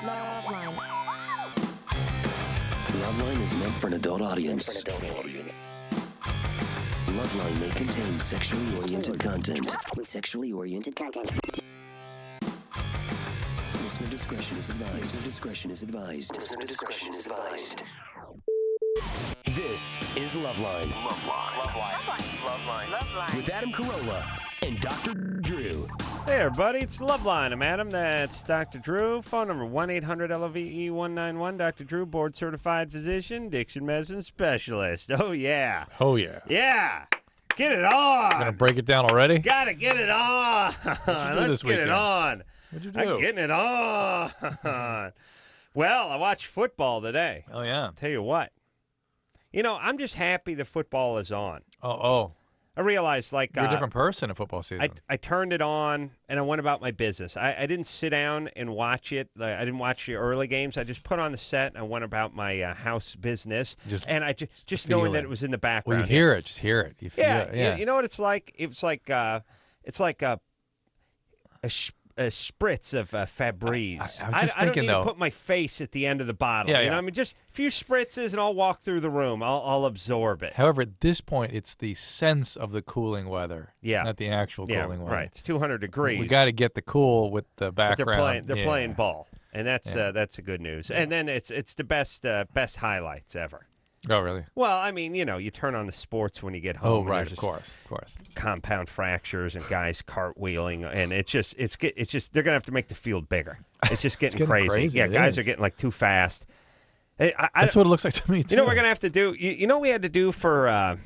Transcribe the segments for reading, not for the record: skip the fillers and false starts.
LoveLine. LoveLine is meant for an adult audience. LoveLine may contain sexually oriented content. Listener discretion is advised. This is LoveLine. With Adam Carolla and Dr. Drew. Hey, everybody, it's LoveLine. I'm Adam. That's Dr. Drew. Phone number 1-800-LOVE-191. Dr. Drew, board-certified physician, Dixon medicine specialist. Oh, yeah. Oh, yeah. Yeah. Get it on. Gonna break it down already? Gotta get it on. Let's get it on. What'd you do? I'm getting it on. Well, I watched football today. Oh, yeah. Tell you what. You know, I'm just happy the football is on. Oh. I realized, like... You're a different person in football season. I turned it on, and I went about my business. I didn't sit down and watch it. I didn't watch the early games. I just put on the set, and I went about my house business. And I just knowing that it was in the background. Well, you hear it. Just hear it. You feel it. Yeah. You know what it's like? It's like a spritz of Febreze. I'm just I don't thinking, need though. to put my face at the end of the bottle. Yeah, you know, yeah. I mean, just a few spritzes, and I'll walk through the room. I'll absorb it. However, at this point, it's the sense of the cooling weather. Yeah. Not the actual cooling weather. Right. It's 200 degrees. We got to get the cool with the But background. they're playing ball, and that's the good news. And then it's the best highlights ever. Oh, really? Well, I mean, you know, you turn on the sports when you get home. Oh, and right. there's Of just course. compound fractures and guys cartwheeling, and it's just they're gonna have to make the field bigger. It's just getting, crazy. Yeah, guys are getting like too fast. That's what it looks like to me too. You know what we're gonna have to do? You know what we had to do for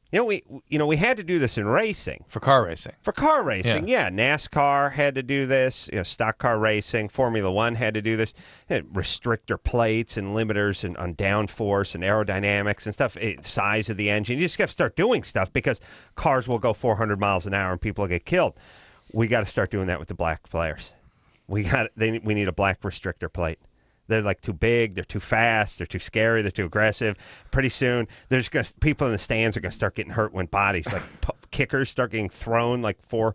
we had to do this in racing. For car racing. For car racing, yeah. NASCAR had to do this. You know, stock car racing, Formula One had to do this. Restrictor plates and limiters and on downforce and aerodynamics and stuff. Size of the engine. You just got to start doing stuff because cars will go 400 miles an hour and people will get killed. We got to start doing that with the black players. We need a black restrictor plate. They're like too big, they're too fast, they're too scary, they're too aggressive. Pretty soon, people in the stands are going to start getting hurt when bodies, like kickers, start getting thrown like 4-5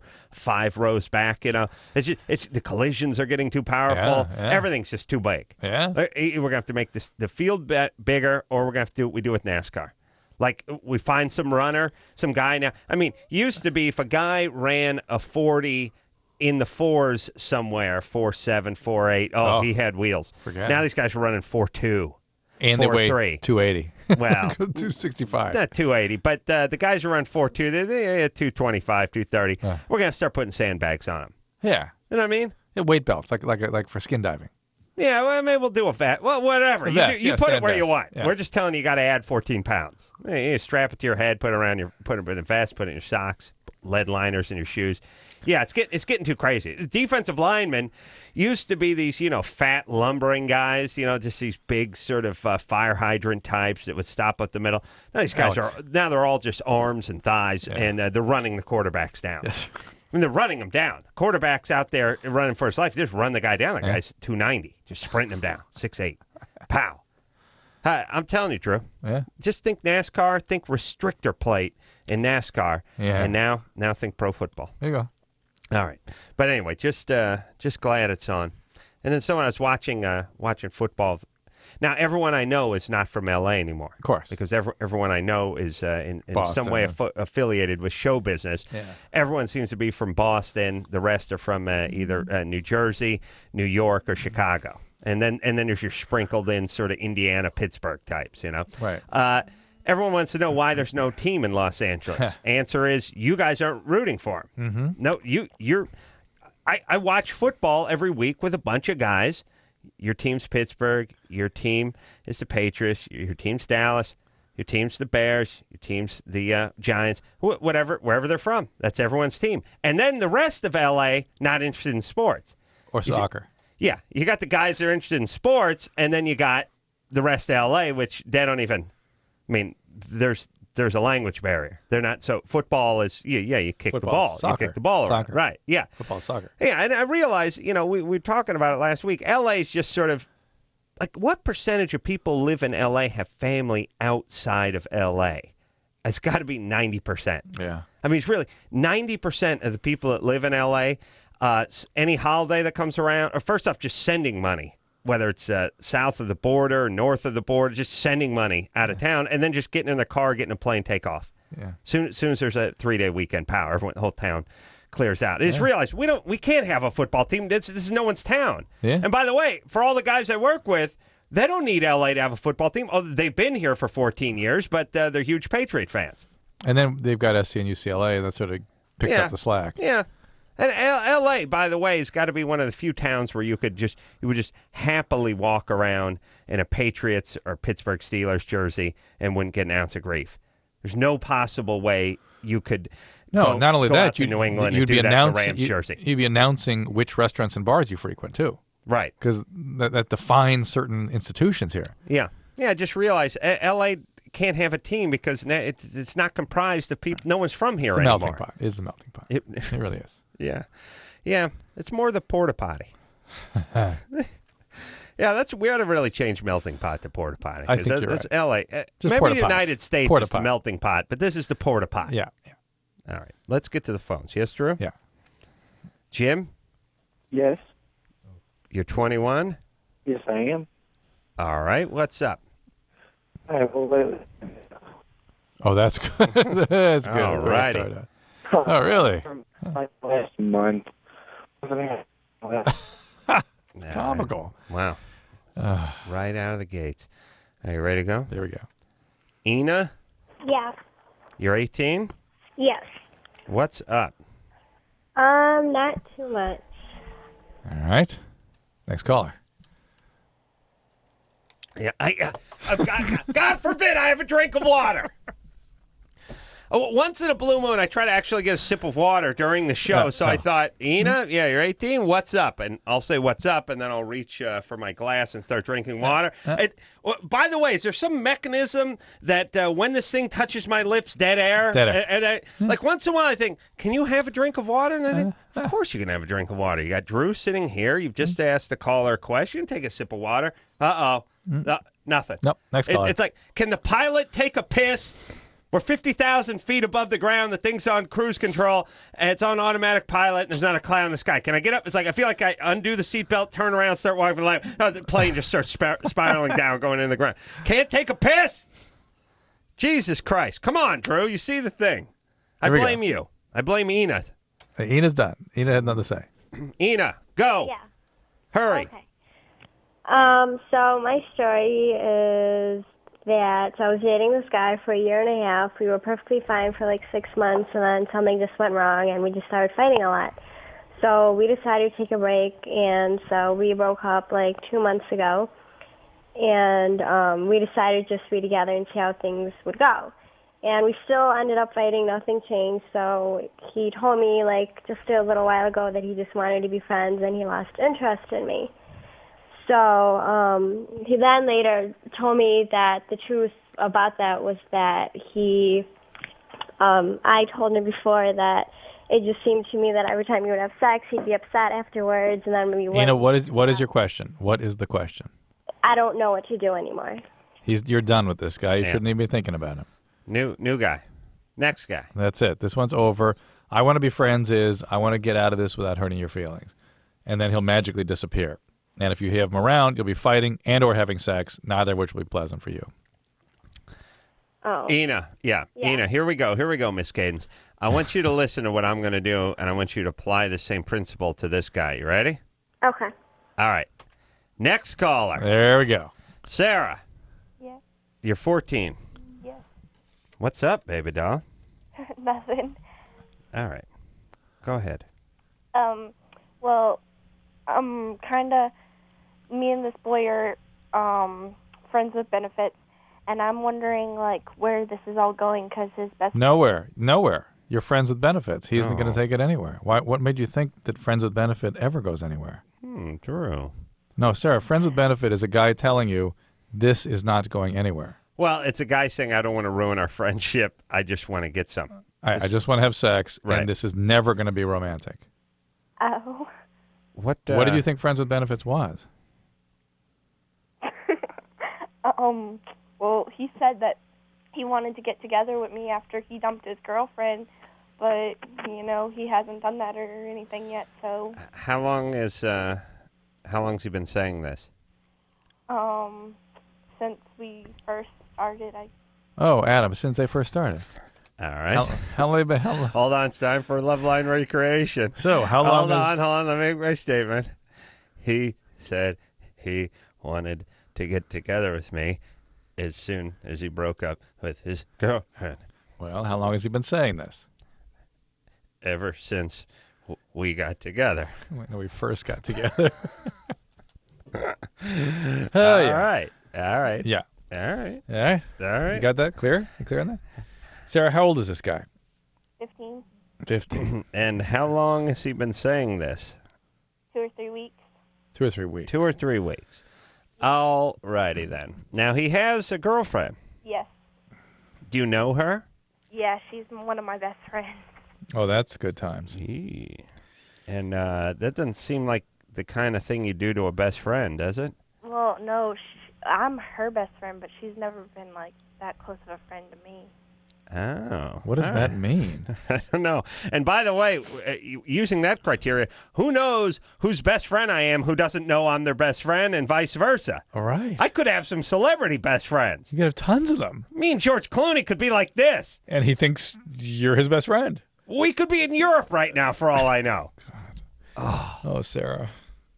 rows back. You know, it's the collisions are getting too powerful. Yeah. Everything's just too big. Yeah, we're going to have to make the field bigger, or we're going to have to do what we do with NASCAR. Like, we find some runner, some guy now. I mean, used to be if a guy ran a 40 in the fours somewhere, 4.7, 4.8. He had wheels. Forget now it. these guys are running 4.2. And 4.3. they weigh 280. Well, 265. Not 280, but the guys who run 4.2, they're 225, 230. We're going to start putting sandbags on them. Yeah. You know what I mean? Yeah, weight belts, like for skin diving. Yeah, well, maybe we'll do a vest. Well, whatever. You put it where you want. Yeah. We're just telling you got to add 14 pounds. You strap it to your head, put it in a vest, put it in your socks, lead liners in your shoes. Yeah, it's getting too crazy. The defensive linemen used to be these, fat, lumbering guys, just these big sort of fire hydrant types that would stop up the middle. Now these guys they're all just arms and thighs, and they're running the quarterbacks down. Yes. I mean, they're running them down. Quarterback's out there running for his life. They just run the guy down. That guy's 290, just sprinting him down, 6'8". Pow. I'm telling you, Drew. Yeah. Just think NASCAR, think restrictor plate in NASCAR, and now think pro football. There you go. All right, but anyway, just glad it's on. And then someone I was watching football. Now everyone I know is not from L.A. anymore, of course, because everyone I know is in Boston, some way affiliated with show business. Yeah. Everyone seems to be from Boston. The rest are from either New Jersey, New York, or Chicago. And then there's your sprinkled in sort of Indiana, Pittsburgh types. Right. Everyone wants to know why there's no team in Los Angeles. Answer is you guys aren't rooting for them. Mm-hmm. No, you're. I watch football every week with a bunch of guys. Your team's Pittsburgh. Your team is the Patriots. Your team's Dallas. Your team's the Bears. Your team's the Giants. Wherever they're from. That's everyone's team. And then the rest of L.A. not interested in sports. Or soccer. Yeah. You got the guys that are interested in sports, and then you got the rest of L.A., which they don't even... I mean, there's a language barrier. They're not so. Football is you kick the ball, soccer. you kick the ball around, Soccer. right? Yeah, Football, soccer. Yeah, and I realize we were talking about it last week. L.A. is just sort of like what percentage of people live in L.A. have family outside of L.A. It's got to be 90%. Yeah, I mean it's really 90% of the people that live in L.A. Any holiday that comes around, or first off, just sending money whether it's south of the border, north of the border, just sending money out of town, and then just getting in the car, getting a plane, take off. Yeah. Soon as there's a 3-day weekend power, the whole town clears out. I just realized we can't have a football team. This is no one's town. Yeah. And by the way, for all the guys I work with, they don't need LA to have a football team. Oh, they've been here for 14 years, but they're huge Patriot fans. And then they've got SC and UCLA, and that sort of picks up the slack. Yeah. And L.A., by the way, has got to be one of the few towns where you would just happily walk around in a Patriots or Pittsburgh Steelers jersey and wouldn't get an ounce of grief. There's no possible way you could. No, not only that, you'd New England you'd and be do that announcing in the Rams jersey. You'd be announcing which restaurants and bars you frequent too, Right? because that defines certain institutions here. Yeah. Just realize L.A. can't have a team because it's not comprised of people. No one's from here It's the anymore. melting pot. It's the melting pot. It really is. Yeah. It's more the porta potty. Yeah, we ought to really change melting pot to porta potty. I think you're that's right. L.A. Maybe porta the potties. United States Porta is the pot. melting pot, but this is the porta pot. Yeah. All right, let's get to the phones. Yes, Drew? Yeah. Jim, Yes. you're 21? Yes, I am. All right, what's up? Oh, that's good. That's good. All righty. Oh, really? Like last month. It's comical. Wow. Right out of the gates. Are you ready to go? There we go. Ina, Yeah. you're 18? Yes. What's up? Not too much. All right. Next caller. Yeah, God forbid I have a drink of water. Once in a blue moon, I try to actually get a sip of water during the show. So I thought, Ina, you're 18. What's up? And I'll say what's up, and then I'll reach for my glass and start drinking water. By the way, is there some mechanism that when this thing touches my lips, dead air? Dead air. And like once in a while, I think, can you have a drink of water? And I think, of course you can have a drink of water. You got Drew sitting here. You've just asked the caller a question. Take a sip of water. Nothing. Nope. Next caller. It's like, can the pilot take a piss? We're 50,000 feet above the ground. The thing's on cruise control, and it's on automatic pilot, and there's not a cloud in the sky. Can I get up? It's like I feel like I undo the seatbelt, turn around, start walking left. The plane just starts spiraling down, going into the ground. Can't take a piss? Jesus Christ. Come on, Drew. You see the thing. I blame you. I blame Ina. Ina's done. Ina had nothing to say. Ina, go. Yeah. Hurry. Okay. So my story is that I was dating this guy for a year and a half. We were perfectly fine for like 6 months, and then something just went wrong, and we just started fighting a lot. So we decided to take a break, and so we broke up like 2 months ago. And we decided just to be together and see how things would go. And we still ended up fighting. Nothing changed. So he told me like just a little while ago that he just wanted to be friends, and he lost interest in me. So he then later told me that the truth about that was that I told him before that it just seemed to me that every time we would have sex, he'd be upset afterwards, and then we would. Ina, what is your question? What is the question? I don't know what to do anymore. You're done with this guy. You shouldn't even be thinking about him. New guy. Next guy. That's it. This one's over. I want to be friends I want to get out of this without hurting your feelings. And then he'll magically disappear. And if you have him around, you'll be fighting and or having sex, neither of which will be pleasant for you. Oh. Ina, yeah. Ina, here we go, Miss Cadence. I want you to listen to what I'm going to do, and I want you to apply the same principle to this guy. You ready? Okay. All right. Next caller. There we go. Sarah. Yes. You're 14. Yes. What's up, baby doll? Nothing. All right. Go ahead. Well, me and this boy are friends with benefits, and I'm wondering, like, where this is all going, because his best... Nowhere. You're friends with benefits. He isn't going to take it anywhere. What made you think that friends with benefit ever goes anywhere? Drew. No, Sarah, friends with benefit is a guy telling you this is not going anywhere. Well, it's a guy saying, I don't want to ruin our friendship. I just want to get some. I just want to have sex, Right. and this is never going to be romantic. Oh. What did you think friends with benefits was? Well, he said that he wanted to get together with me after he dumped his girlfriend, but, he hasn't done that or anything yet, so... How long's he been saying this? Since we first started, Oh, Adam, since they first started. All right. How long have they been? Hold on, it's time for LoveLine recreation. So, how long Hold on. Let me make my statement. He said he wanted to get together with me as soon as he broke up with his girlfriend. Well, how long has he been saying this? Ever since we got together. When we first got together. All yeah. right. Yeah. All right. Yeah. All right. You got that clear? You clear on that? Sarah, how old is this guy? 15, 15. And how long has he been saying this? 2 or 3 weeks. 2 or 3 weeks. 2 or 3 weeks. All righty then. Now, he has a girlfriend. Yes. Do you know her? Yeah, she's one of my best friends. Oh, that's good times. And that doesn't seem like the kind of thing you do to a best friend, does it? Well, no, I'm her best friend, but she's never been like that close of a friend to me. Oh. What does all that right. mean? I don't know. And by the way, using that criteria, who knows whose best friend I am who doesn't know I'm their best friend and vice versa? All right. I could have some celebrity best friends. You could have tons of them. Me and George Clooney could be like this. And he thinks you're his best friend. We could be in Europe right now for all I know. Oh, Sarah.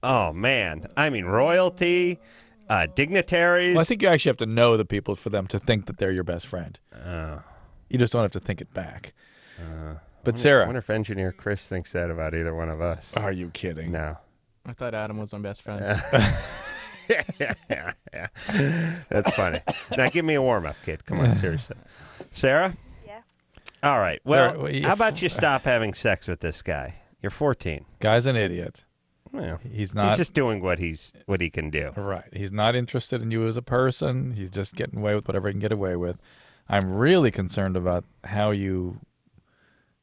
Oh, man. I mean, royalty, dignitaries. Well, I think you actually have to know the people for them to think that they're your best friend. You just don't have to think it back. But I Sarah. wonder if engineer Chris thinks that about either one of us. Are you kidding? No. I thought Adam was my best friend. Yeah. That's funny. Now, give me a warm-up, kid. Come on, seriously. Sarah? Yeah. All right. Well, Sarah, how about you stop having sex with this guy? You're 14. Guy's an idiot. Well, He's not. he's just doing what he can do. Right. He's not interested in you as a person. He's just getting away with whatever he can get away with. I'm really concerned about how you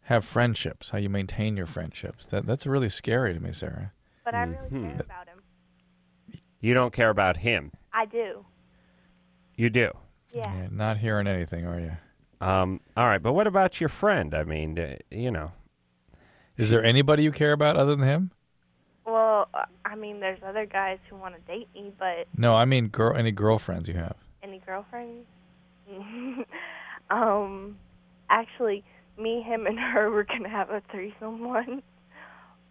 have friendships, how you maintain your friendships. That's really scary to me, Sarah. But I really care about him. You don't care about him. I do. You do. Yeah. Yeah, not hearing anything, are you? All right, but what about your friend? I mean, Is there anybody you care about other than him? Well, I mean, there's other guys who want to date me, but No, I mean any girlfriends you have. any girlfriends? Actually, me, him, and her were going to have a threesome once,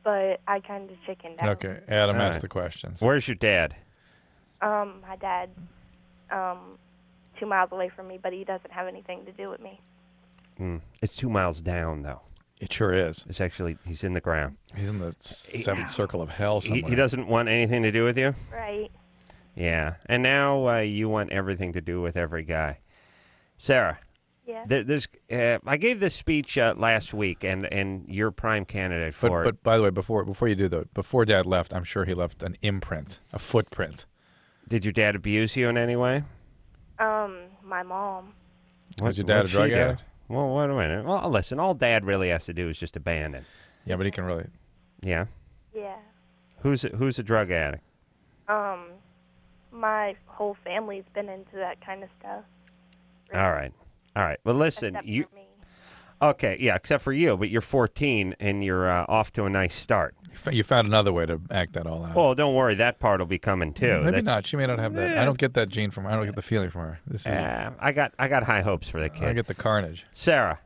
but I kind of chickened out. Okay, Adam All asked right. the questions. Where's your dad? My dad, 2 miles away from me, but he doesn't have anything to do with me. It's 2 miles down, though. It sure is. It's actually, he's in the ground. He's in the seventh circle of hell somewhere. He doesn't want anything to do with you? Right. Yeah. And now you want everything to do with every guy. Sarah, Yeah. I gave this speech last week, and you're prime candidate for it. But by the way, before you do that, before Dad left, I'm sure he left an imprint, a footprint. Did your dad abuse you in any way? My mom. Was your dad a What'd she drug do? addict? Well, wait a minute. Well, listen, all Dad really has to do is just abandon. Yeah, but he can really. Yeah? Yeah. Who's a drug addict? My whole family's been into that kind of stuff. All right. Well, listen, Except you... for me. Okay, yeah, except for you, but you're 14, and you're off to a nice start. You found another way to act that all out. Well, don't worry, that part will be coming, too. Maybe not. She may not have that. I don't get that gene from her. I don't get the feeling from her. This is. I got high hopes for the kid. I get the carnage. Sarah,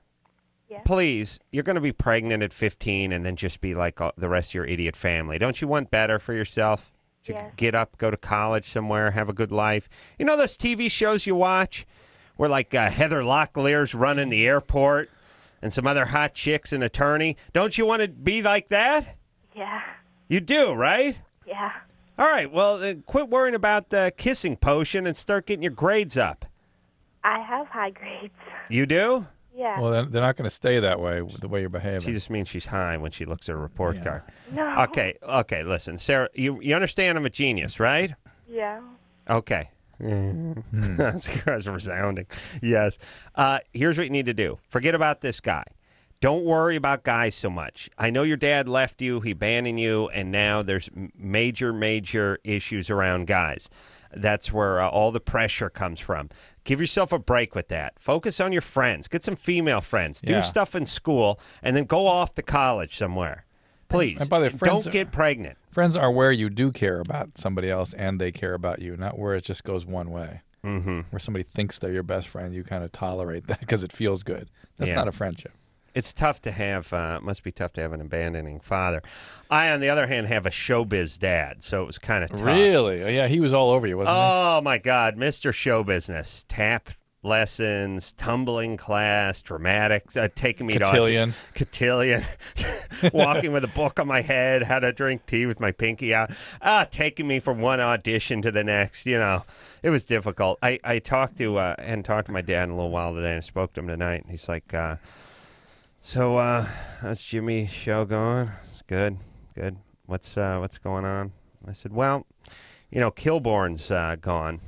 Yeah. please, you're going to be pregnant at 15 and then just be like the rest of your idiot family. Don't you want better for yourself? You Yes. get up, go to college somewhere, have a good life. You know those TV shows you watch where like Heather Locklear's running the airport and some other hot chick's an attorney? Don't you want to be like that? Yeah. You do, right? Yeah. All right, well, quit worrying about the kissing potion and start getting your grades up. I have high grades. You do? Yeah. Well, they're not going to stay that way with the way you're behaving. She just means she's high when she looks at her report Yeah. card. No. Okay, listen, Sarah, you understand I'm a genius, right? Yeah. Okay. That's resounding. Yes. Here's what you need to do. Forget about this guy. Don't worry about guys so much. I know your dad left you, he abandoned you, and now there's major issues around guys. That's where all the pressure comes from. Give yourself a break with that. Focus on your friends. Get some female friends. Do Yeah. stuff in school, and then go off to college somewhere. Please, And by the way, friends don't get pregnant. Friends are where you do care about somebody else and they care about you, not where it just goes one way. Mm-hmm. Where somebody thinks they're your best friend, you kind of tolerate that because it feels good. That's not a friendship. It's tough to have, must be tough to have an abandoning father. I, on the other hand, have a showbiz dad, so it was kind of tough. Really? Oh, yeah, he was all over you, wasn't he? Oh, my God. Mr. Show Business. Tap lessons, tumbling class, dramatics, taking me Cotillion. to Cotillion, walking with a book on my head, how to drink tea with my pinky out, taking me from one audition to the next. You know, it was difficult. I hadn't talked to my dad in a little while today, and I spoke to him tonight, and he's like, so how's Jimmy's show going? It's good. What's going on? I said, well, you know, Kilborn's gone,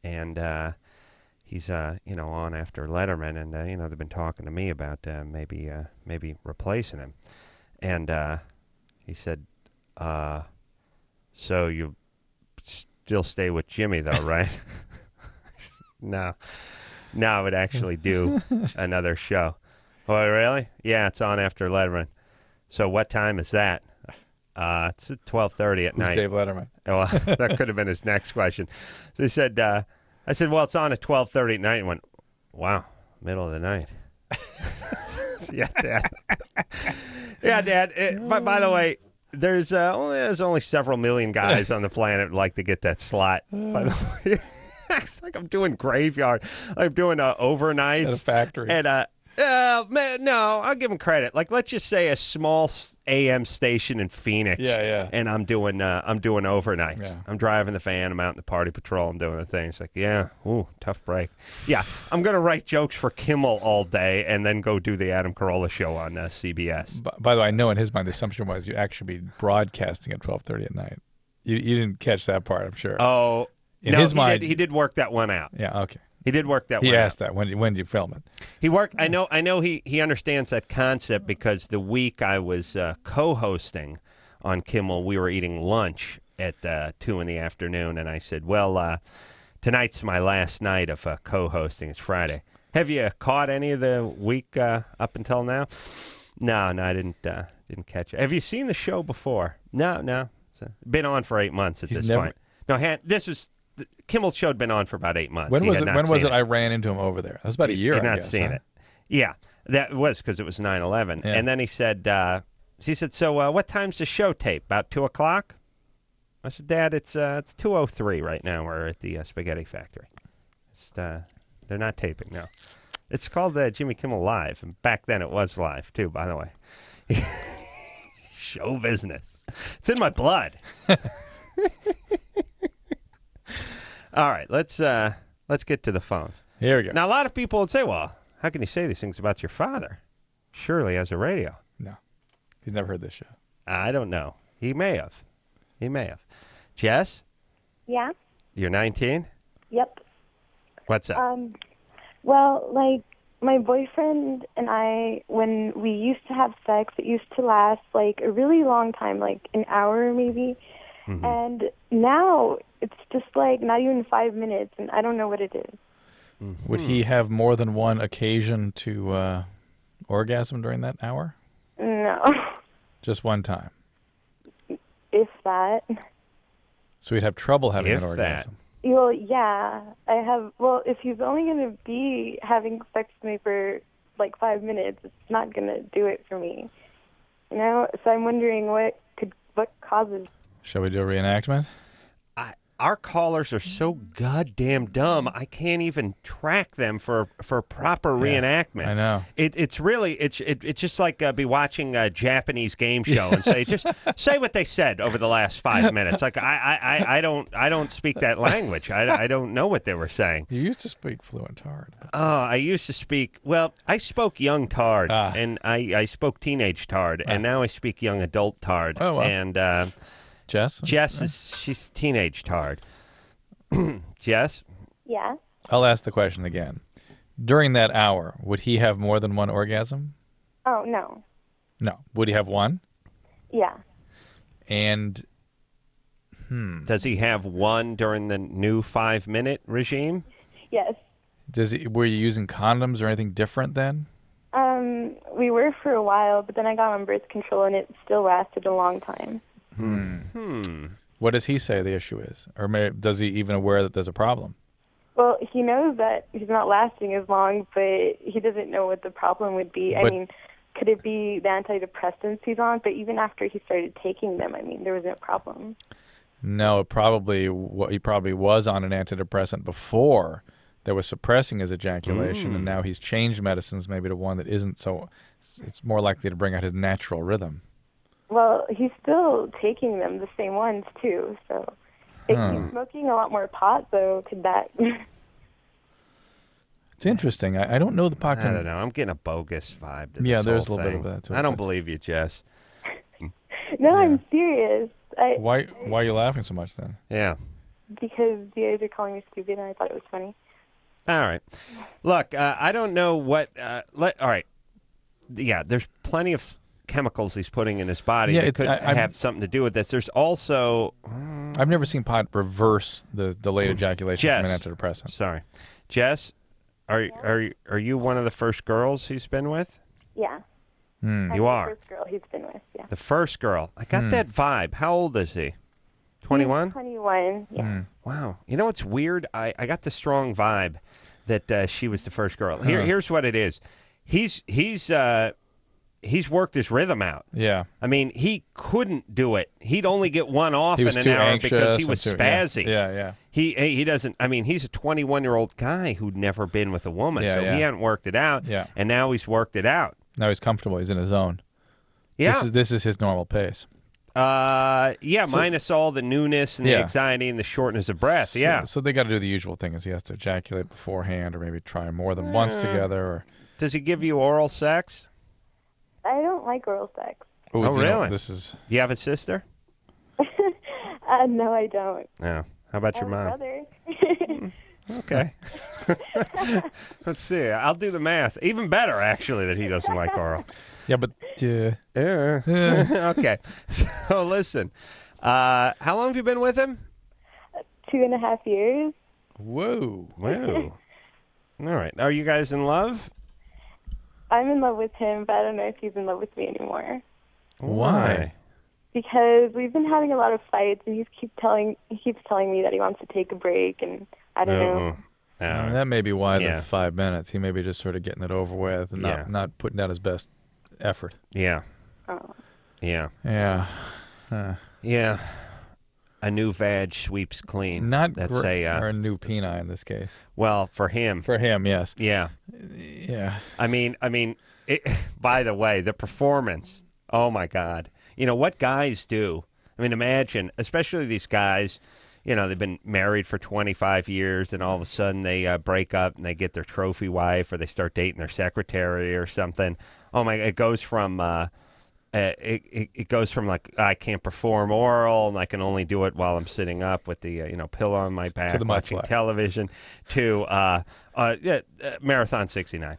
and he's on after Letterman, and they've been talking to me about maybe replacing him, and he said, so you still stay with Jimmy though, right? No, I would actually do another show. Oh, really? Yeah, it's on after Letterman. So what time is that? It's at 12:30 at night. Who's Dave Letterman? Oh, that could have been his next question. So he said, I said, well, it's on at 12:30 at night. And went, wow, middle of the night. Yeah, Dad. Yeah, Dad. By the way, there's only several million guys on the planet who'd like to get that slot. By the way, it's like I'm doing graveyard. I'm doing overnights. At a factory. And man, no, I'll give him credit. Like, let's just say a small AM station in Phoenix. Yeah. And I'm doing overnights. Yeah. I'm driving the van. I'm out in the party patrol. I'm doing the thing. It's like, yeah, ooh, tough break. Yeah, I'm gonna write jokes for Kimmel all day and then go do the Adam Carolla show on CBS. By the way, I know in his mind the assumption was you actually be broadcasting at 12:30 at night. You didn't catch that part, I'm sure. Oh, in his mind, he did work that one out. Yeah, okay. He did work that one He out. asked that. When did you film it? He worked. I know. He understands that concept because the week I was co-hosting on Kimmel, we were eating lunch at 2 p.m, and I said, "Well, tonight's my last night of co-hosting. It's Friday. Have you caught any of the week up until now?" No, I didn't catch it. Have you seen the show before? No. It's been on for 8 months at this point. No, this was. Kimmel's show had been on for about 8 months. When was it I ran into him over there? That was about a year, You'd I not guess. seen it. Yeah, that was because it was 9/11. Yeah. And then he said, so what time's the show tape? About 2 o'clock? I said, Dad, it's 2:03 right now. We're at the Spaghetti Factory. They're not taping, no. It's called Jimmy Kimmel Live. And back then it was live, too, by the way. Show business. It's in my blood. All right, let's get to the phone. Here we go. Now, a lot of people would say, well, how can you say these things about your father? Surely has a radio. No. He's never heard this show. I don't know. He may have. Jess, Yeah. you're 19? Yep. What's up? Well, like, my boyfriend and I, when we used to have sex, it used to last, like, a really long time, like an hour maybe. Mm-hmm. And now it's just, like, not even 5 minutes, and I don't know what it is. Mm-hmm. Would he have more than one occasion to orgasm during that hour? No. Just one time. If that. So he'd have trouble having If an orgasm. Well, yeah. If he's only going to be having sex with me for, like, 5 minutes, it's not going to do it for me. You know? So I'm wondering what causes. Shall we do a reenactment? Our callers are so goddamn dumb. I can't even track them for proper reenactment. I know. It's just like be watching a Japanese game show and say just say what they said over the last 5 minutes. Like I don't speak that language. I don't know what they were saying. You used to speak fluent Tard. I used to speak. Well, I spoke young Tard and I spoke teenage Tard and now I speak young adult Tard. Oh, wow. And Jess? she's teenage Tard. Jess? Yeah. I'll ask the question again. During that hour, would he have more than one orgasm? Oh, no. No. Would he have one? Yeah. And Does he have one during the new 5-minute regime? Yes. were you using condoms or anything different then? We were for a while. while, but then I got on birth control, and it still lasted a long time. What does he say the issue is? Or does he even aware that there's a problem? Well, he knows that he's not lasting as long, but he doesn't know what the problem would be. I mean, could it be the antidepressants he's on? But even after he started taking them, I mean, there was no problem. No, he probably was on an antidepressant before that was suppressing his ejaculation, and now he's changed medicines maybe to one that isn't, so it's more likely to bring out his natural rhythm. Well, he's still taking them, the same ones, too. So he's smoking a lot more pot, though. Could that... It's interesting. I don't know the pot. I don't know. I'm getting a bogus vibe to this Yeah, there's a whole little thing. bit of that to it. I don't believe you, Jess. No, I'm serious. Why are you laughing so much then? Yeah. Because you guys are calling me stupid, and I thought it was funny. All right. Look, I don't know what... all right. Yeah, there's plenty of chemicals he's putting in his body that could have something to do with this. There's also... I've never seen pot reverse the delayed ejaculation from an antidepressant. Sorry. Jess, are you one of the first girls he's been with? Yeah. You are? The first girl he's been with, yeah. The first girl. I got that vibe. How old is he? 21? 21, yeah. Wow. You know what's weird? I got the strong vibe that she was the first girl. Here's what it is. He's worked his rhythm out. Yeah. I mean, he couldn't do it. He'd only get one off in an hour because he was spazzy. Yeah. He doesn't. I mean, he's a 21-year-old guy who'd never been with a woman, so he hadn't worked it out. Yeah. And now he's worked it out. Now he's comfortable. He's in his zone. Yeah. This is his normal pace. Minus all the newness and the anxiety and the shortness of breath. So they got to do the usual thing: is he has to ejaculate beforehand, or maybe try more than once together. Or does he give you oral sex? I don't like oral sex. Oh, really? This is. Do you have a sister? No, I don't. No. How about your mom? Brother. Okay. Let's see. I'll do the math. Even better, actually, that he doesn't like oral. Yeah, but... Okay. So, listen. How long have you been with him? 2.5 years. Whoa. All right. Are you guys in love? I'm in love with him, but I don't know if he's in love with me anymore. Why? Because we've been having a lot of fights, and he keeps telling me that he wants to take a break, and I don't know. That may be why the 5 minutes. He may be just sort of getting it over with and not putting out his best effort. Yeah. Oh. Yeah. Yeah. Yeah. A new vag sweeps clean. Or a new peni in this case. Well, for him. For him, yes. Yeah. Yeah. I mean, by the way, the performance. Oh my God. You know what guys do? I mean, imagine, especially these guys, you know, they've been married for 25 years and all of a sudden they break up and they get their trophy wife or they start dating their secretary or something. Oh my, it goes from it goes from like I can't perform oral and I can only do it while I'm sitting up with the pillow on my back watching television to Marathon 69.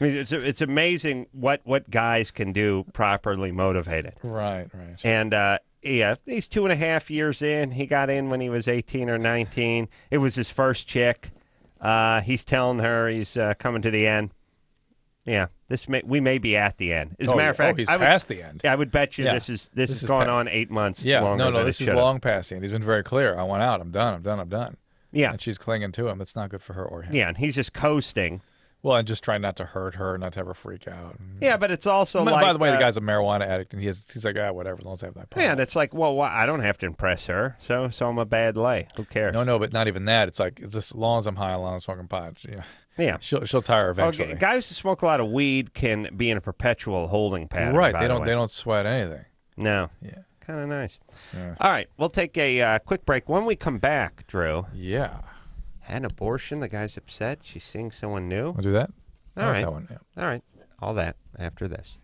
I mean, it's amazing what guys can do properly motivated. Right. And he's 2.5 years in. He got in when he was 18 or 19. It was his first chick. He's telling her he's coming to the end. Yeah, we may be at the end. As a matter of fact, he's past the end. I would bet you this has gone on 8 months. Yeah, longer than this it is long past the end. He's been very clear. I want out. I'm done. Yeah, and she's clinging to him. That's not good for her or him. Yeah, and he's just coasting. Well, and just trying not to hurt her, not to have her freak out. Yeah, but it's also by the way, the guy's a marijuana addict, and he's like, whatever, let's have that. Yeah, and it's like, well, I don't have to impress her, so I'm a bad lay. Who cares? No, but not even that. It's like, it's just as long as I'm high, as long as I'm smoking pot. Yeah, she'll tire eventually. Okay, guys who smoke a lot of weed can be in a perpetual holding pattern. Right, they don't sweat anything. No. Yeah, kind of nice. Yeah. All right, we'll take a quick break. When we come back, Drew. Yeah. Had an abortion. The guy's upset. She's seeing someone new. We'll do that. All right. That one, yeah. All right. All that after this.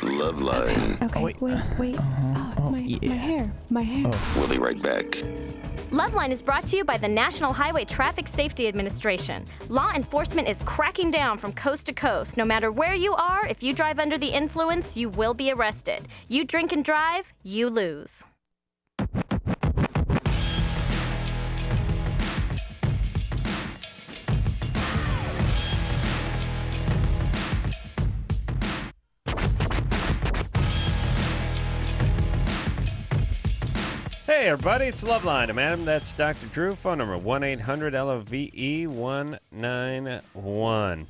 LoveLine. Okay, wait. My hair. We'll be right back. LoveLine is brought to you by the National Highway Traffic Safety Administration. Law enforcement is cracking down from coast to coast. No matter where you are, if you drive under the influence, you will be arrested. You drink and drive, you lose. Hey, everybody, it's LoveLine. I'm Adam. That's Dr. Drew. Phone number 1-800-LOVE-191.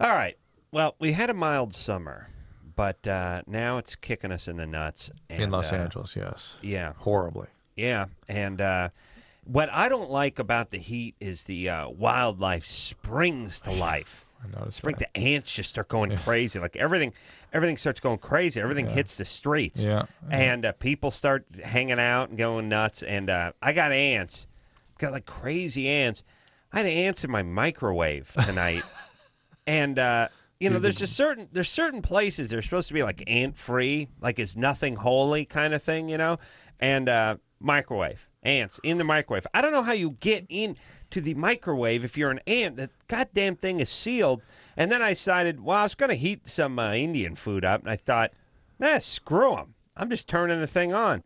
All right. Well, we had a mild summer, but now it's kicking us in the nuts. And, In Los Angeles, yes. Yeah. Horribly. Yeah. And what I don't like about the heat is the wildlife springs to life. I noticed Spring, that. the ants just start going crazy. Like everything starts going crazy. Everything hits the streets. Yeah. And people start hanging out and going nuts. And I got ants. Got like crazy ants. I had ants in my microwave tonight. And there's certain places they're supposed to be like ant free, like is nothing holy kind of thing, And microwave. Ants in the microwave. I don't know how you get in to the microwave if you're an ant. That goddamn thing is sealed. And then I decided, well, I was going to heat some Indian food up, and I thought, screw them. I'm just turning the thing on.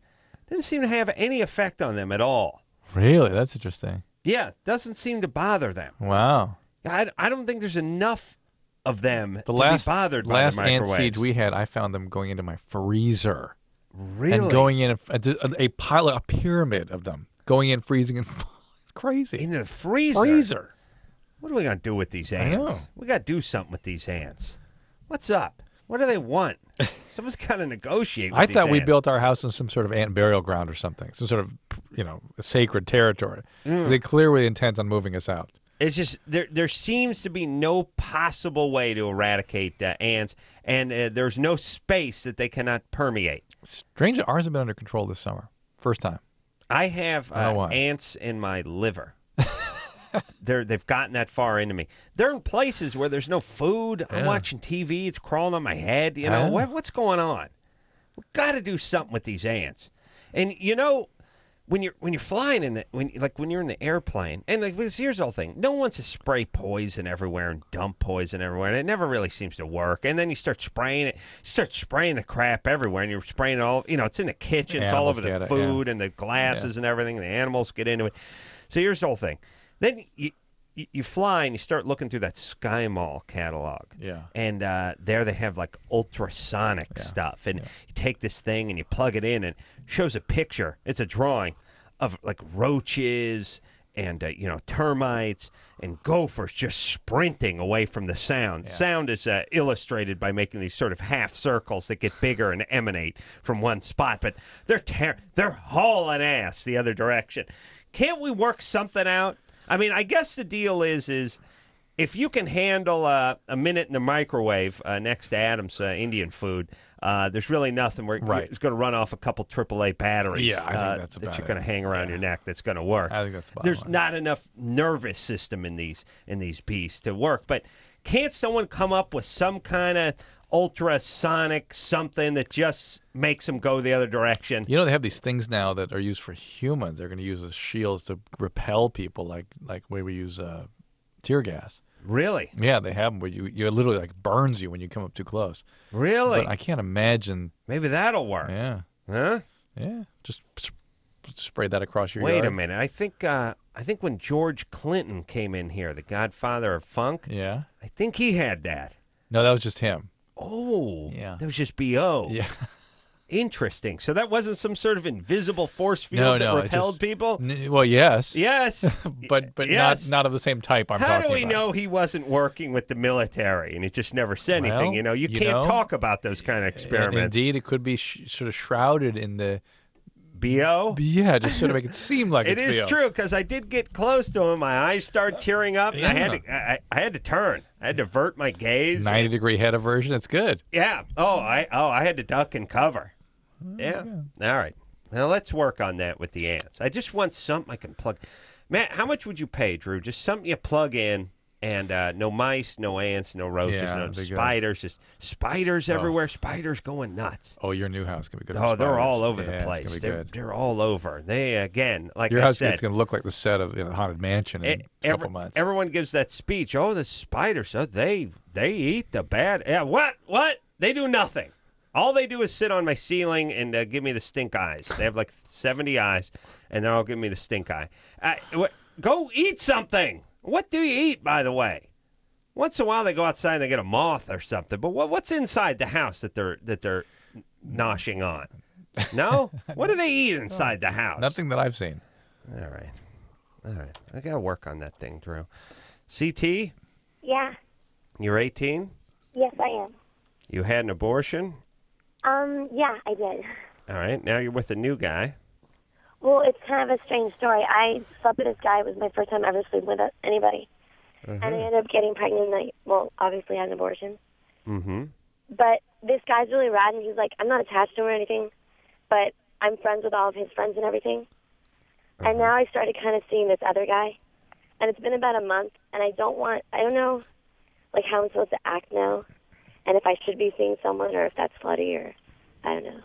Didn't seem to have any effect on them at all. Really? That's interesting. Yeah, doesn't seem to bother them. Wow. I don't think there's enough of them The to last, be bothered by last the ant microwaves. siege we had, I found them going into my freezer. Really? And going in a pyramid of them. Going in, freezing, and it's crazy. In the freezer? Freezer. What are we going to do with these ants? I know. We got to do something with these ants. What's up? What do they want? Someone's got to negotiate with I these thought we ants. built our house in some sort of ant burial ground or something. Some sort of, sacred territory. They clearly intend on moving us out. It's just there seems to be no possible way to eradicate ants, and there's no space that they cannot permeate. Strange that ours have been under control this summer. First time. I have I don't know why. ants in my liver. They've gotten that far into me. They're in places where there's no food. I'm Yeah. watching TV. It's crawling on my head. What's going on? We've got to do something with these ants. And when you're flying when you're in the airplane, and here's the whole thing: no one wants to spray poison everywhere and dump poison everywhere, and it never really seems to work. And then you start spraying the crap everywhere, and you're spraying it all. It's in the kitchen, it's all over Animals the get it, food and the glasses and everything. And the animals get into it. So here's the whole thing. Then you fly and you start looking through that Sky Mall catalog. Yeah. And there they have like ultrasonic stuff. And you take this thing and you plug it in and it shows a picture. It's a drawing of like roaches and, termites and gophers just sprinting away from the sound. Yeah. Sound is illustrated by making these sort of half circles that get bigger and emanate from one spot. But they're hauling ass the other direction. Can't we work something out? I mean, I guess the deal is if you can handle a minute in the microwave next to Adam's Indian food, there's really nothing where it's going to run off a couple AAA batteries. Yeah, I think that's about that you're going to hang around your neck. That's going to work. I think that's about There's right. not enough nervous system in these beasts to work. But can't someone come up with some kind of ultrasonic something that just makes them go the other direction? They have these things now that are used for humans. They're going to use as shields to repel people, like way we use tear gas. Really? Yeah, they have them where you literally like burns you when you come up too close. Really? But I can't imagine. Maybe that'll work. Yeah. Huh? Yeah. Just spray that across your Wait yard. a minute. I think when George Clinton came in here, the godfather of funk, Yeah. I think he had that. No, that was just him. Oh, Yeah. That was just B.O. Yeah. Interesting. So that wasn't some sort of invisible force field that it repelled just- people? Well, yes. Yes. but Yes. not of the same type I'm How talking do we about. know he wasn't working with the military and he just never said anything? Well, You can't talk about those kind of experiments. Indeed, it could be sort of shrouded in the B.O.? Yeah, just sort of make it seem like It it's is B.O. true because I did get close to him. My eyes started tearing up, and I Yeah. had to turn. I had to avert my gaze. 90-degree head aversion. It's good. Yeah. I had to duck and cover. Yeah. All right. Now let's work on that with the ants. I just want something I can plug. Matt, how much would you pay, Drew? Just something you plug in, and no mice, no ants, no roaches, Yeah, no that'd be good. spiders. Just spiders everywhere. Spiders going nuts. Oh, your new house can be good. for Oh, they're spiders. all over Yeah, the it's place. gonna be good. They're all over. They again, like Your I house said, is going to look like the set of Haunted Mansion in a couple months. Everyone gives that speech. Oh, the spiders. Oh, they eat the bad. Yeah, what? They do nothing. All they do is sit on my ceiling and give me the stink eyes. They have like 70 eyes, and they're all giving me the stink eye. Go eat something. What do you eat, by the way? Once in a while, they go outside and they get a moth or something. But what's inside the house that they're noshing on? No? What do they eat inside the house? Nothing that I've seen. All right. I got to work on that thing, Drew. CT, Yeah. you're 18? Yes, I am. You had an abortion? Yeah, I did. All right. Now you're with a new guy. Well, it's kind of a strange story. I slept with this guy. It was my first time ever sleeping with anybody. And I ended up getting pregnant, and obviously had an abortion. Mm-hmm. But this guy's really rad, and he's like, I'm not attached to him or anything, but I'm friends with all of his friends and everything. And now I started kind of seeing this other guy, and it's been about a month, and I don't know, like, how I'm supposed to act now, and if I should be seeing someone or if that's slutty or I don't know.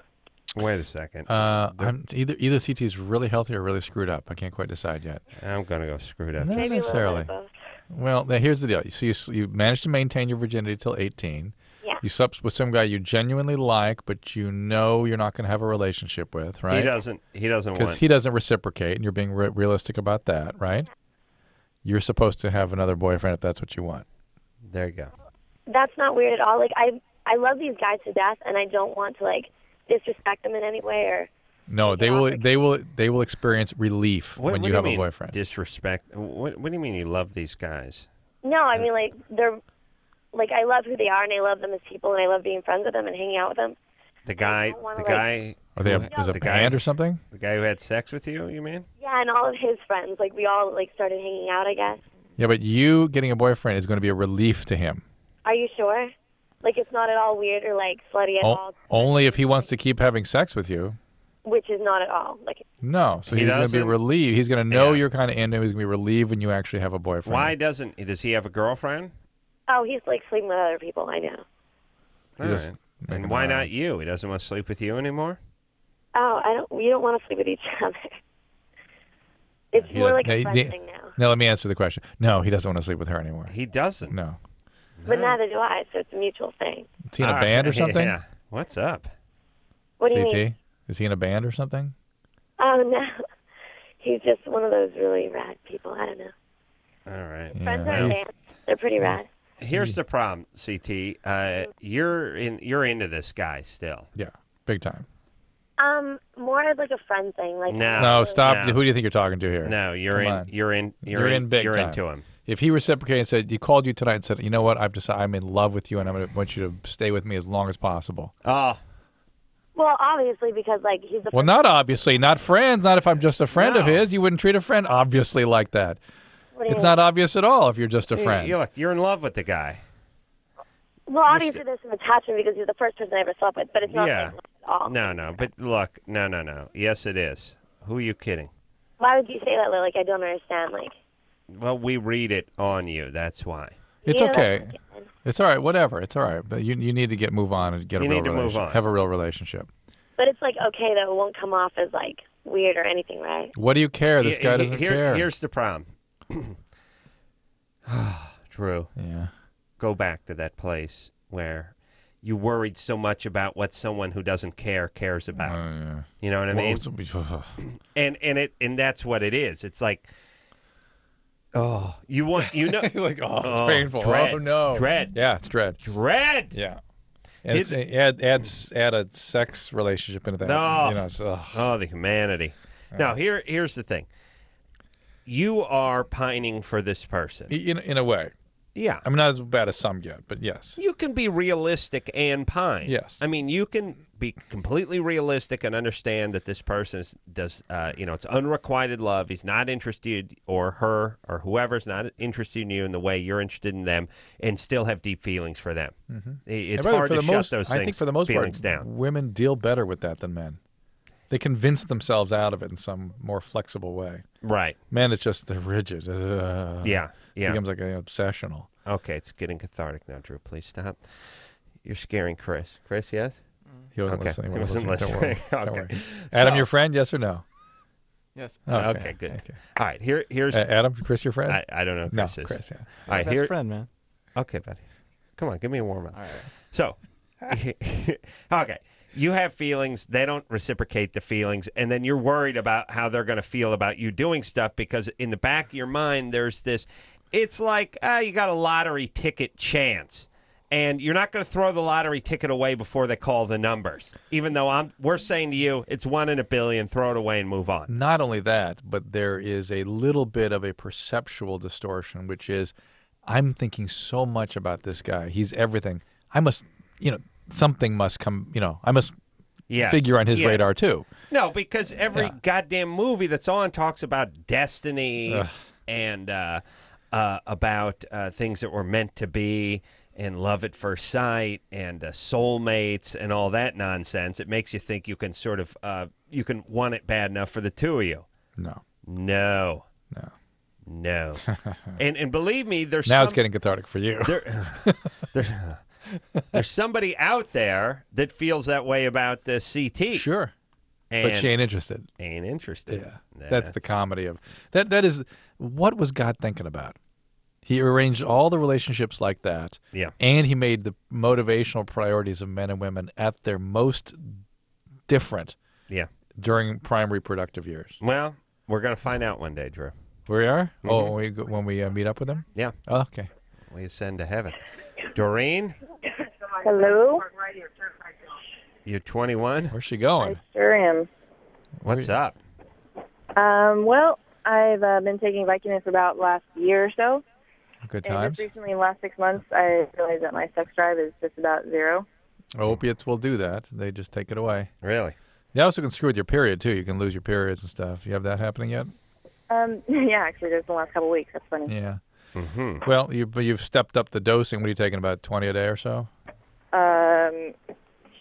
Wait a second. Either CT is really healthy or really screwed up. I can't quite decide yet. I'm going to go screwed up. Not Maybe necessarily. a little bit of both. Well, now here's the deal. So you managed to maintain your virginity till 18. Yeah. You slept with some guy you genuinely like, but you know you're not going to have a relationship with, right? He doesn't Because want. he doesn't reciprocate, and you're being realistic about that, right? You're supposed to have another boyfriend if that's what you want. There you go. That's not weird at all. Like, I love these guys to death, and I don't want to, like, disrespect them in any way or... No, they will experience relief when you have a boyfriend. Disrespect. What do you mean you love these guys? No, I mean, like, they're... Like, I love who they are, and I love them as people, and I love being friends with them and hanging out with them. The guy. Are they is a band or something? The guy who had sex with you, you mean? Yeah, and all of his friends. Like, we all, like, started hanging out, I guess. Yeah, but you getting a boyfriend is going to be a relief to him. Are you sure? Like, it's not at all weird or, like, slutty at all? Only if he wants to keep having sex with you. Which is not at all. Like, no, so he's going to be relieved. He's going to know you're kind of into him. He's going to be relieved when you actually have a boyfriend. Does he have a girlfriend? oh, he's, like, sleeping with other people, I know. All right. And why not you? He doesn't want to sleep with you anymore? Oh, we don't want to sleep with each other. It's more like a friend thing now. No, let me answer the question. No, he doesn't want to sleep with her anymore. He doesn't? No. But neither do I, so it's a mutual thing. Is he in a band or something? Yeah. What's up? What do you CT? mean? Is he in a band or something? Oh, no. He's just one of those really rad people. I don't know. All right. Friends are bands. They're pretty rad. Here's the problem, CT. You're into this guy still. Yeah, big time. More as like a friend thing. Like No, stop. No. Who do you think you're talking to here? No, you're in big you're time. into him. If he reciprocated and said, he called you tonight and said, you know what, I'm in love with you and want you to stay with me as long as possible. Oh. Well, obviously, because like he's a Well, not obviously, not friends, not if I'm just a friend of his. You wouldn't treat a friend obviously like that. It's not obvious at all if you're just a friend. You're in love with the guy. Well, obviously there's some attachment because he's the first person I ever slept with, but it's not like at all. No. But look, no. Yes, it is. Who are you kidding? Why would you say that? Like, I don't understand. Like, well, we read it on you. That's why. It's okay. It's all right. Whatever. It's all right. But you need to move on and get a real relationship. Have a real relationship. But it's like okay though. It won't come off as like weird or anything, right? What do you care? This guy doesn't care. Here's the problem. Drew. Yeah. Go back to that place where you worried so much about what someone who doesn't care cares about. Yeah. You know what I mean? And that's what it is. It's like, you know, like it's painful. Dread. Oh no, dread. Yeah, it's dread. Dread. Yeah. And add a sex relationship into that. No. You know, it's, the humanity. Now here's the thing. You are pining for this person. In a way. Yeah. I mean, not as bad as some get, but yes. You can be realistic and pine. Yes. I mean, you can be completely realistic and understand that this person it's unrequited love. He's not interested, or her, or whoever's not interested in you in the way you're interested in them, and still have deep feelings for them. Mm-hmm. It's hard to shut those I think for the most feelings part, down. Women deal better with that than men. They convince themselves out of it in some more flexible way. Right. Men, it's just they're rigid. Yeah. It becomes like obsessional. Okay, it's getting cathartic now, Drew. Please stop. You're scaring Chris. Chris, yes? He wasn't listening. He wasn't listening. Don't worry. Adam, your friend, yes or no? Yes. Okay, good. Okay. All right, here's... Adam, Chris, your friend? I don't know who Chris is. Chris, yeah. All right, best friend, man. Okay, buddy. Come on, give me a warm-up. All right. So, okay. You have feelings, they don't reciprocate the feelings, and then you're worried about how they're going to feel about you doing stuff because in the back of your mind there's this, it's like, you got a lottery ticket chance. And you're not going to throw the lottery ticket away before they call the numbers. Even though we're saying to you, it's 1 in a billion, throw it away and move on. Not only that, but there is a little bit of a perceptual distortion, which is I'm thinking so much about this guy. He's everything. I must, something must come, I must figure on his radar too. No, because every goddamn movie that's on talks about destiny and about things that were meant to be. And love at first sight and soulmates and all that nonsense. It makes you think you can sort of you can want it bad enough for the two of you. No. And believe me, there's it's getting cathartic for you. There's somebody out there that feels that way about the CT. Sure, and but she ain't interested. Yeah, that's the comedy of that. That is what was God thinking about. He arranged all the relationships like that, and he made the motivational priorities of men and women at their most different during prime reproductive years. Well, we're going to find out one day, Drew. We are? Mm-hmm. Oh, when we meet up with him? Yeah. Oh, okay. We ascend to heaven. Doreen? Hello? You're 21? Where's she going? I sure am. What's up? Well, I've been taking Vicodin for about the last year or so. Good And times. just recently, in the last 6 months, I realized that my sex drive is just about zero. Opiates will do that. They just take it away. Really? They also can screw with your period, too. You can lose your periods and stuff. You have that happening yet? Yeah, actually, there's the last couple of weeks. That's funny. Yeah. Mm-hmm. Well, you've stepped up the dosing. What are you taking, about 20 a day or so? A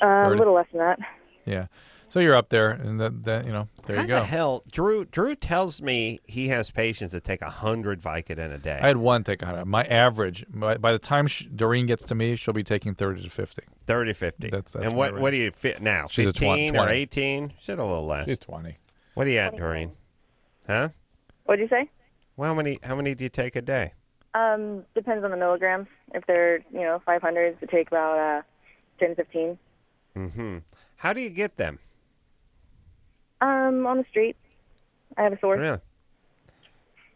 little less than that. Yeah. So you're up there, and there you go. How the hell? Drew tells me he has patients that take 100 Vicodin a day. I had one take 100. My average, by the time Doreen gets to me, she'll be taking 30 to 50. 30 to 50. That's and what do you fit now? She's 15 20. or 18? She's a little less. She's 20. What are you at, Doreen? Huh? What'd you say? Well, how many do you take a day? Depends on the milligrams. If they're, 500s, it take about 10 to 15. Mm-hmm. How do you get them? On the street. I have a source. Really?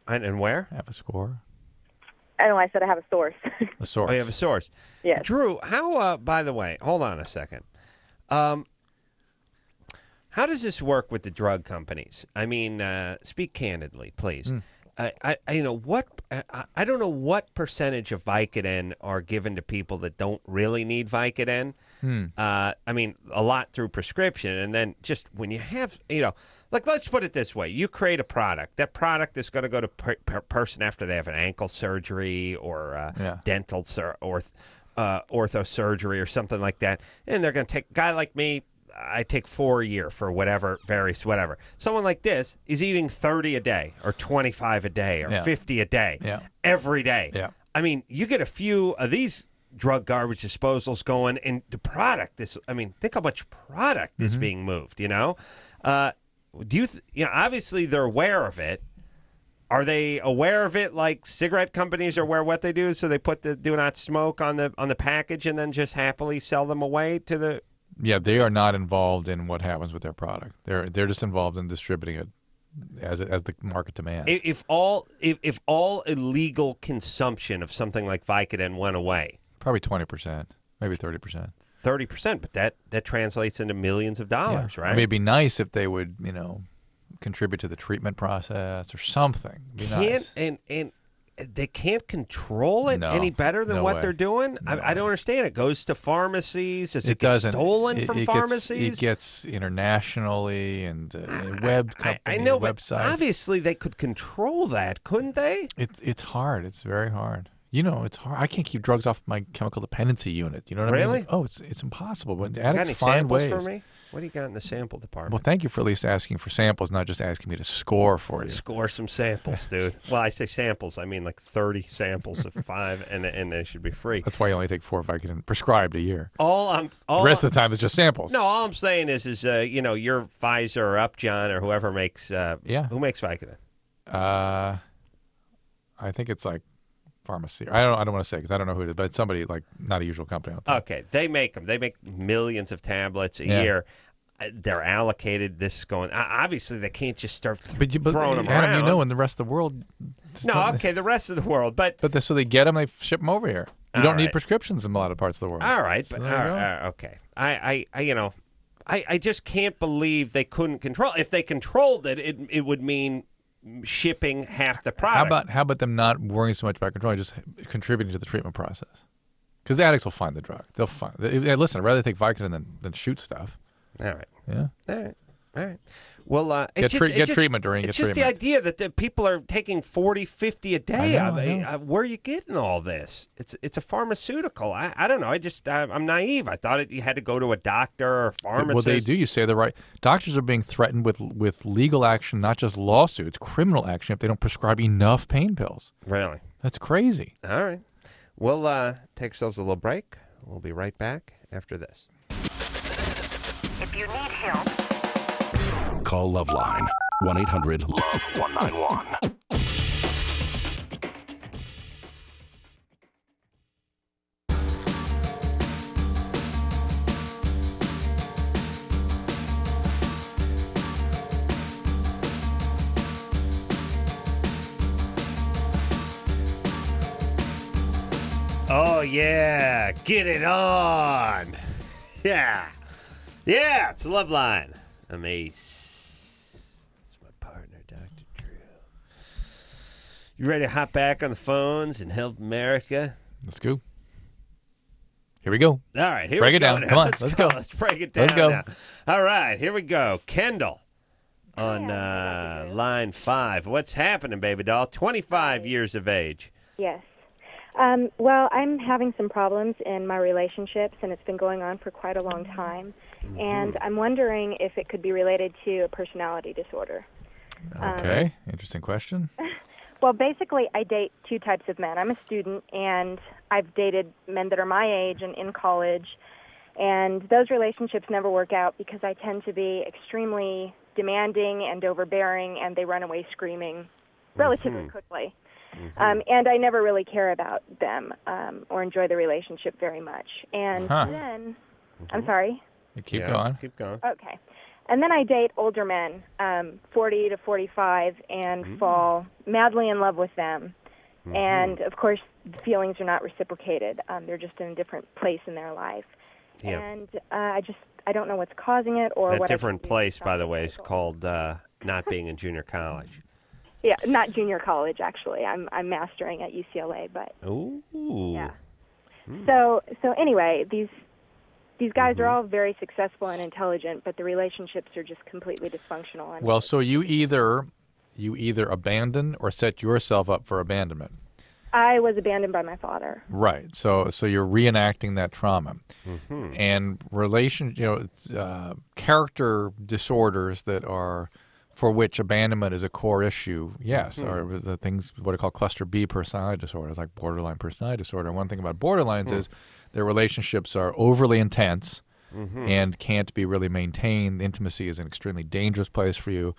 And where? I have a score. I know, I said I have a source. A source. Oh, you have a source. Yes. Drew, how, by the way, hold on a second. How does this work with the drug companies? I mean, speak candidly, please. I don't know what percentage of Vicodin are given to people that don't really need Vicodin. I mean, a lot through prescription, and then just when you have, let's put it this way: you create a product. That product is going to go to person after they have an ankle surgery or dental or ortho surgery or something like that, and they're going to take a guy like me. I take 4 a year for whatever, varies, whatever. Someone like this is eating 30 a day or 25 a day or 50 a day every day. Yeah. I mean, you get a few of these drug garbage disposals going, and the product is, think how much product is being moved, obviously they're aware of it. Are they aware of it like cigarette companies are aware of what they do, so they put the do not smoke on the package and then just happily sell them away to the... Yeah, they are not involved in what happens with their product. They're just involved in distributing it as the market demands. If all illegal consumption of something like Vicodin went away, probably 20%, maybe 30%. 30%, but that translates into millions of dollars, right? I mean, it'd be nice if they would, contribute to the treatment process or something. It'd be nice. And they can't control it any better than what they're doing? No. I don't understand. It goes to pharmacies. Does it doesn't. get stolen from pharmacies? It gets internationally and web companies, I know, websites. But obviously they could control that, couldn't they? It's hard. It's very hard. It's hard. I can't keep drugs off my chemical dependency unit. You know what I mean? Really? Oh, it's impossible. But Got any addicts find samples ways. for me? What do you got in the sample department? Well, thank you for at least asking for samples, not just asking me to score for you. Score some samples, dude. Well, I say samples. I mean like 30 samples of 5, and they should be free. That's why you only take 4 Vicodin prescribed a year. The rest of the time it's just samples. No, all I'm saying is your Pfizer or Upjohn or whoever makes who makes Vicodin? I think it's like pharmacy. I don't want to say because I don't know who it is, but it's somebody like not a usual company. Okay, they make them. They make millions of tablets a year. They're allocated. This is going. Obviously, they can't just start throwing them Adam, around. in the rest of the world. No, okay, the rest of the world, but so they get them, they ship them over here. You don't need prescriptions in a lot of parts of the world. All right, So but there you go. okay. I just can't believe they couldn't control. If they controlled it, it would mean shipping half the product. How about them not worrying so much about controlling, just contributing to the treatment process? Because the addicts will find the drug. They'll find. Listen, I'd rather take Vicodin than shoot stuff. All right. Yeah. All right. Well, get treatment during. It's just the idea that the people are taking 40, 50 a day. I know. Where are you getting all this? It's a pharmaceutical. I don't know. I'm naive. I thought you had to go to a doctor or a pharmacist. Well, they do. You say the right. Doctors are being threatened with legal action, not just lawsuits, criminal action if they don't prescribe enough pain pills. Really? That's crazy. All right. We'll take ourselves a little break. We'll be right back after this. If you need help, call LoveLine 1-800-LOVE-191. Oh, yeah. Get it on. Yeah. Yeah, it's LoveLine. I'm Ace. It's my partner, Dr. Drew. You ready to hop back on the phones and help America? Let's go. Here we go. All right, here break we it go. down. Come on, let's go. Let's break it down. Let's go. Now. All right, here we go. Kendall on line 5. What's happening, baby doll? 25 years of age. Yes. Well, I'm having some problems in my relationships, and it's been going on for quite a long time. And I'm wondering if it could be related to a personality disorder. Okay, interesting question. Well, basically, I date two types of men. I'm a student, and I've dated men that are my age and in college. And those relationships never work out because I tend to be extremely demanding and overbearing, and they run away screaming relatively quickly. And I never really care about them or enjoy the relationship very much. And then, I'm sorry? Keep going. Keep going. Okay. And then I date older men, 40 to 45, and fall madly in love with them. And, of course, the feelings are not reciprocated. They're just in a different place in their life. Yeah. And I don't know what's causing it or That what different place, by the way, is called not being in junior college. Yeah, not junior college, actually. I'm mastering at UCLA, but Ooh. yeah. So anyway, these guys are all very successful and intelligent, but the relationships are just completely dysfunctional. Well, so you either abandon or set yourself up for abandonment. I was abandoned by my father. Right. So you're reenacting that trauma, and character disorders that are for which abandonment is a core issue. Yes, or the things what are called cluster B personality disorders, like borderline personality disorder. One thing about borderlines is their relationships are overly intense and can't be really maintained. Intimacy is an extremely dangerous place for you.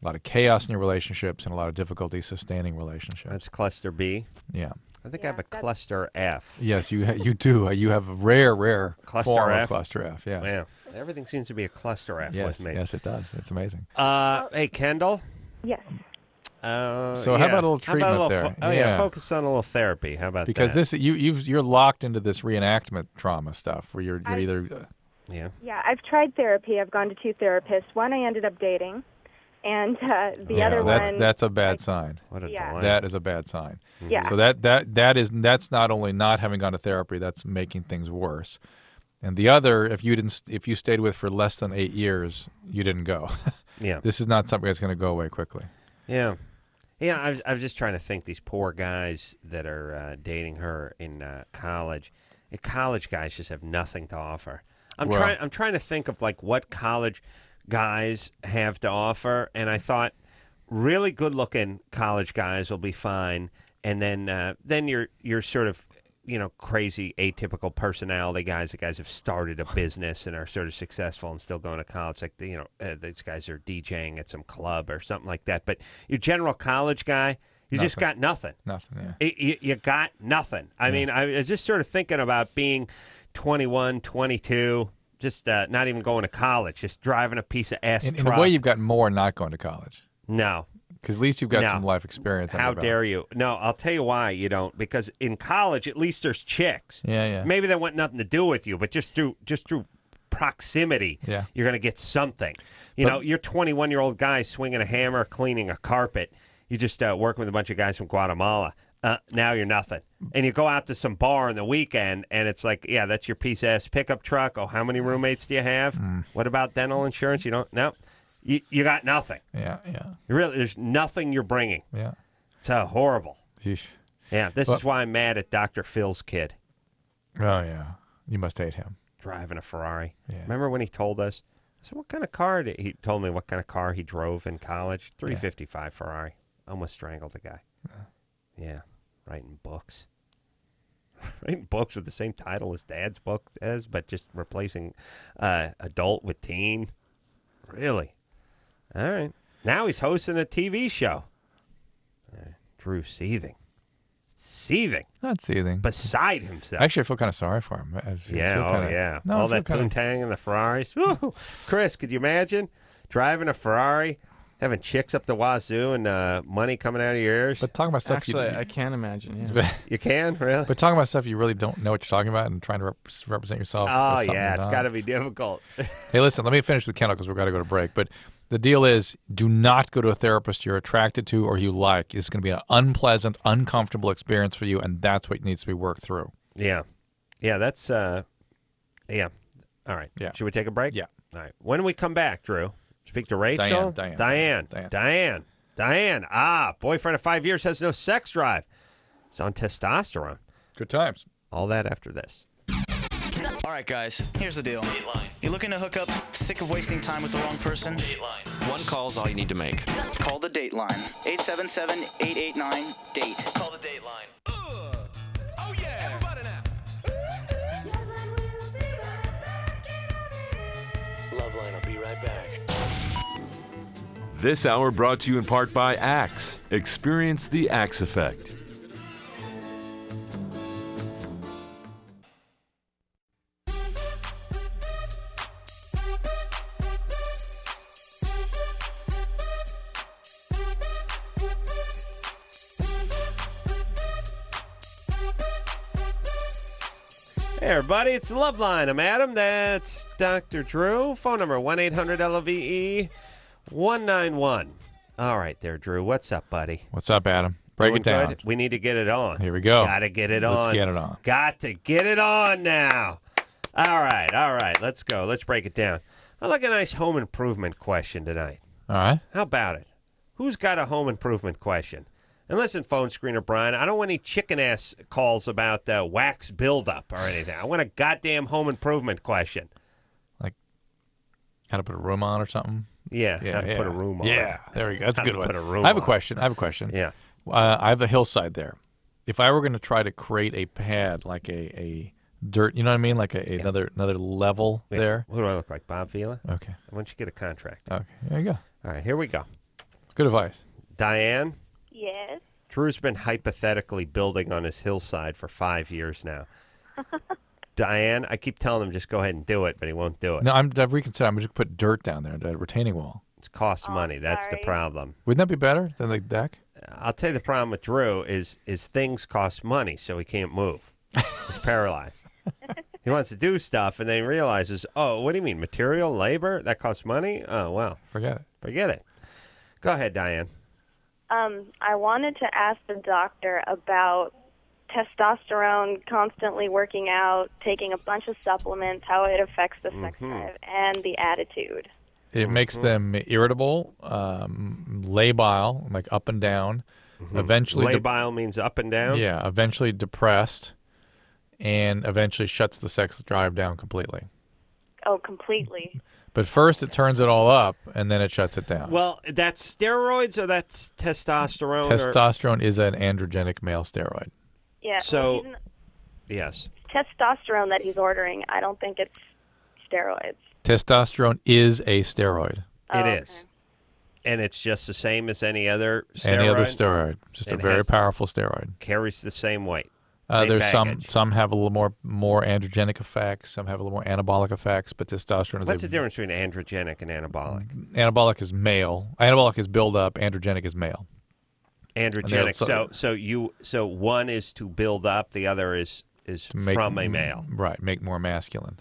A lot of chaos in your relationships and a lot of difficulty sustaining relationships. That's cluster B. Yeah. I think I have a cluster F. Yes, you do. You have a rare cluster form F. of cluster F. Yes. Yeah. Everything seems to be a cluster F with me. Yes, it does. It's amazing. Hey, Kendall. Yes. So how about a little treatment there? Focus on a little therapy. How about because that? Because you're locked into this reenactment trauma stuff where you're either. Yeah. Yeah, I've tried therapy. I've gone to two therapists. One I ended up dating, and the other one. That's a bad sign. What a delay. That is a bad sign. Yeah. So that's not only not having gone to therapy, that's making things worse. And the other, if you stayed with for less than 8 years, you didn't go. Yeah. This is not something that's going to go away quickly. Yeah. Yeah, I was just trying to think these poor guys that are dating her in college. College guys just have nothing to offer. I'm trying to think of like what college guys have to offer, and I thought really good-looking college guys will be fine, and then you're sort of crazy atypical personality guys. The guys have started a business and are sort of successful and still going to college. Like these guys are DJing at some club or something like that. But your general college guy, you just got nothing. Nothing. Yeah. You got nothing. I mean, I was just sort of thinking about being 21, 22. Just not even going to college, just driving a piece of ass truck. In a way, you've got more not going to college. No. Because at least you've got No. some life experience. How dare you? No, I'll tell you why you don't. Because in college, at least there's chicks. Yeah. Maybe they want nothing to do with you, but just through proximity, Yeah. you're going to get something. You know, you're 21-year-old guy swinging a hammer, cleaning a carpet. You just working with a bunch of guys from Guatemala. Now you're nothing. And you go out to some bar on the weekend, and it's like, yeah, that's your piece-ass pickup truck. Oh, how many roommates do you have? What about dental insurance? You don't? No. You got nothing. Yeah. Really, there's nothing you're bringing. Yeah. It's horrible. Yeesh. Yeah, this is why I'm mad at Dr. Phil's kid. Oh, yeah. You must hate him. Driving a Ferrari. Yeah. Remember when he told us? I said, what kind of car he told me what kind of car he drove in college? 355 Ferrari. Almost strangled the guy. Yeah. Writing books. Writing books with the same title as Dad's book is, but just replacing adult with teen. Really? All right. Now he's hosting a TV show. Drew seething. Not seething. Beside himself. Actually, I feel kind of sorry for him. Yeah. No, All that poontang in the Ferraris. Woo! Chris, could you imagine driving a Ferrari, having chicks up the wazoo, and money coming out of your ears? But talking about stuff Actually, I can't imagine. Yeah. You can? Really? But talking about stuff you really don't know what you're talking about and trying to represent yourself. Oh, as something yeah. you're It's not. got to be difficult. Hey, listen, let me finish with Kendall because we've got to go to break. But the deal is, do not go to a therapist you're attracted to or you like. It's going to be an unpleasant, uncomfortable experience for you, and that's what needs to be worked through. Yeah. Yeah, that's, yeah. All right. Yeah. Should we take a break? Yeah. All right. When we come back, Drew, speak to Rachel? Diane. Boyfriend of 5 years has no sex drive. It's on testosterone. Good times. All that after this. All right, guys, here's the deal. You looking to hook up, sick of wasting time with the wrong person? One call's all you need to make. Call the Dateline. 877-889-DATE. Call the Dateline. Oh, yeah. Everybody now. LoveLine will be right back. This hour brought to you in part by Axe. Experience the Axe effect. Hey, everybody, it's LoveLine. I'm Adam. That's Dr. Drew. Phone number 1-800-LOVE-191. All right there, Drew. What's up, buddy? What's up, Adam? Break Doing it down. good? We need to get it on. Here we go. Gotta get it on. Let's get it on. Got to get it on now. All right. Let's go. Let's break it down. I like a nice home improvement question tonight. All right. How about it? Who's got a home improvement question? And listen, phone screener Brian, I don't want any chicken-ass calls about wax buildup or anything. I want a goddamn home improvement question. Like how to put a room on or something? Yeah, how to put a room on. Yeah, there we go. That's a How good to one. put a room I have a on. question. Yeah. I have a hillside there. If I were going to try to create a pad, like a dirt, you know what I mean? Like another level there. What do I look like, Bob Vila? Okay. Why don't you get a contract? Okay, there you go. All right, here we go. Good advice. Diane? Yes. Drew's been hypothetically building on his hillside for 5 years now. Diane, I keep telling him just go ahead and do it, but he won't do it. No, I've reconsidered. I'm just going to put dirt down there, a retaining wall. It costs money. That's the problem. Wouldn't that be better than the deck? I'll tell you the problem with Drew is things cost money, so he can't move. He's paralyzed. He wants to do stuff, and then he realizes, oh, what do you mean, material, labor? That costs money? Oh, well. Forget it. Go ahead, Diane. I wanted to ask the doctor about testosterone, constantly working out, taking a bunch of supplements, how it affects the sex drive and the attitude. It makes them irritable, labile, like up and down. Eventually, labile means up and down? Yeah, eventually depressed, and eventually shuts the sex drive down completely. Oh, completely. But first it turns it all up, and then it shuts it down. Well, that's steroids or that's testosterone? Testosterone is an androgenic male steroid. Yeah. So, well, yes. testosterone that he's ordering, I don't think it's steroids. Testosterone is a steroid. It is. And it's just the same as any other steroid? Any other steroid. Just a very powerful steroid. Carries the same weight. There's baggage. some have a little more androgenic effects. Some have a little more anabolic effects. But testosterone is What's the difference between androgenic and anabolic? Anabolic is male. Anabolic is build up. Androgenic is male. Androgenic. So one is to build up. The other is from a male. Right. Make more masculine.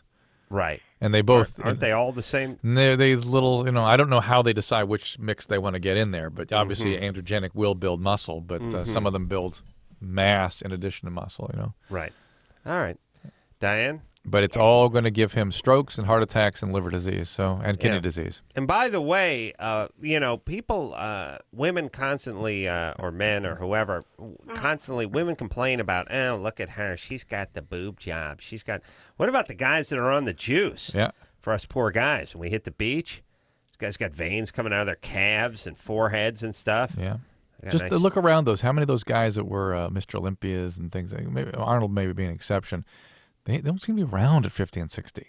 Right. And they both aren't they all the same? They're these little, I don't know how they decide which mix they want to get in there, but obviously androgenic will build muscle, but some of them build mass in addition to muscle, Right. All right. Diane? But it's all going to give him strokes and heart attacks and liver disease, and kidney disease. And by the way, people, women constantly, or men or whoever, constantly, women complain about, oh, look at her. She's got the boob job. What about the guys that are on the juice? Yeah. For us poor guys, when we hit the beach, these guys got veins coming out of their calves and foreheads and stuff. Yeah. Just look around those. How many of those guys that were Mr. Olympias and things, maybe Arnold maybe being an exception, they don't seem to be around at 50 and 60.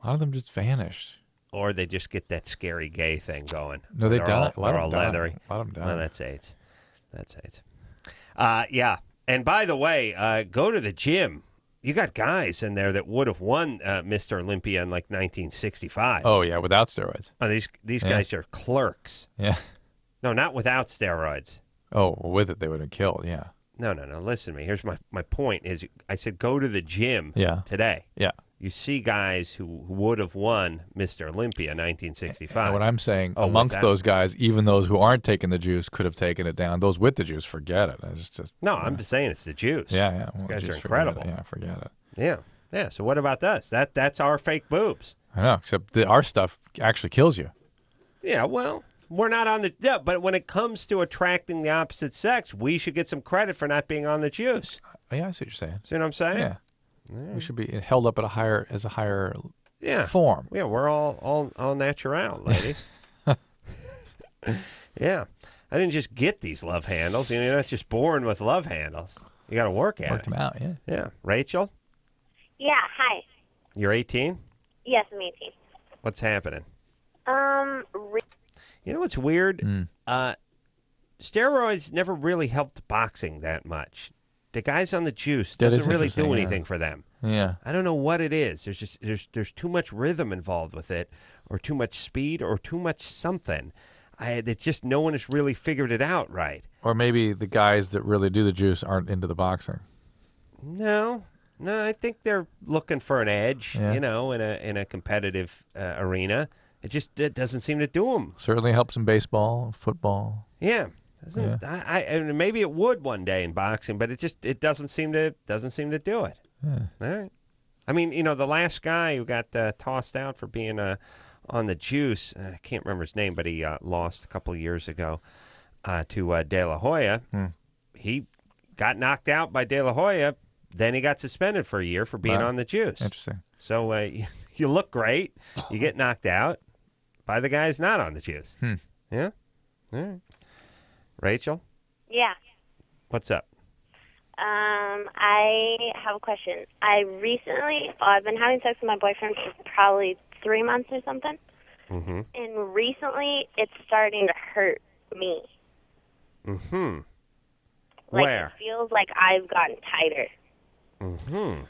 A lot of them just vanish. Or they just get that scary gay thing going. No, they die. They're all leathery. A lot of them die. Well, that's AIDS. Yeah. And by the way, go to the gym. You got guys in there that would have won Mr. Olympia in like 1965. Oh, yeah, without steroids. Oh, these guys are clerks. Yeah. No, not without steroids. Oh, well, with it they would have killed, yeah. No. Listen to me. Here's my point is I said go to the gym today. Yeah. You see guys who would have won Mr. Olympia in 1965. And what I'm saying, amongst those guys, even those who aren't taking the juice could have taken it down. Those with the juice, forget it. I'm just saying it's the juice. Yeah. These guys are incredible. Forget it. Yeah. So what about us? That's our fake boobs. I know, except our stuff actually kills you. Yeah, well, we're not on the... Yeah, but when it comes to attracting the opposite sex, we should get some credit for not being on the juice. Yeah, I see what you're saying. See what I'm saying? Yeah. We should be held up at a higher form. Yeah, we're all natural, ladies. Yeah. I didn't just get these love handles. You're not just born with love handles. You got to work at it. Worked them out, yeah. Yeah. Rachel? Yeah, hi. You're 18? Yes, I'm 18. What's happening? You know what's weird? Steroids never really helped boxing that much. The guys on the juice doesn't really do anything for them. Yeah. I don't know what it is. There's too much rhythm involved with it, or too much speed, or too much something. It's just no one has really figured it out right. Or maybe the guys that really do the juice aren't into the boxing. No, I think they're looking for an edge, in a competitive arena. It doesn't seem to do them. Certainly helps in baseball, football. Yeah. And maybe it would one day in boxing, but it doesn't seem to do it. Yeah. All right. I mean, the last guy who got tossed out for being on the juice, I can't remember his name, but he lost a couple of years ago to De La Hoya. He got knocked out by De La Hoya. Then he got suspended for a year for being on the juice. Interesting. So you look great. You get knocked out by the guy who's not on the juice. Yeah? All right. Rachel? Yeah. What's up? I have a question. I've been having sex with my boyfriend for probably 3 months or something. Mm-hmm. And recently, it's starting to hurt me. Mm-hmm. Where? It feels like I've gotten tighter. Mm-hmm.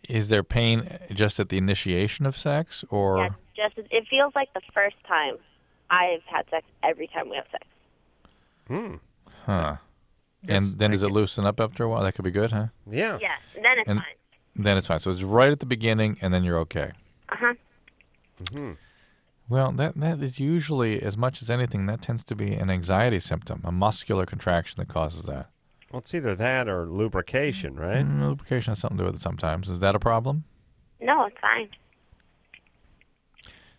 Is there pain just at the initiation of sex, or? Yeah, it feels like the first time I've had sex every time we have sex. Huh. And then does it loosen up after a while? That could be good, huh? Yeah. Yes, then it's fine. Then it's fine. So it's right at the beginning, and then you're okay. Uh-huh. Mm-hmm. Well, that is usually, as much as anything, that tends to be an anxiety symptom, a muscular contraction that causes that. Well, it's either that or lubrication, right? Lubrication has something to do with it sometimes. Is that a problem? No, it's fine.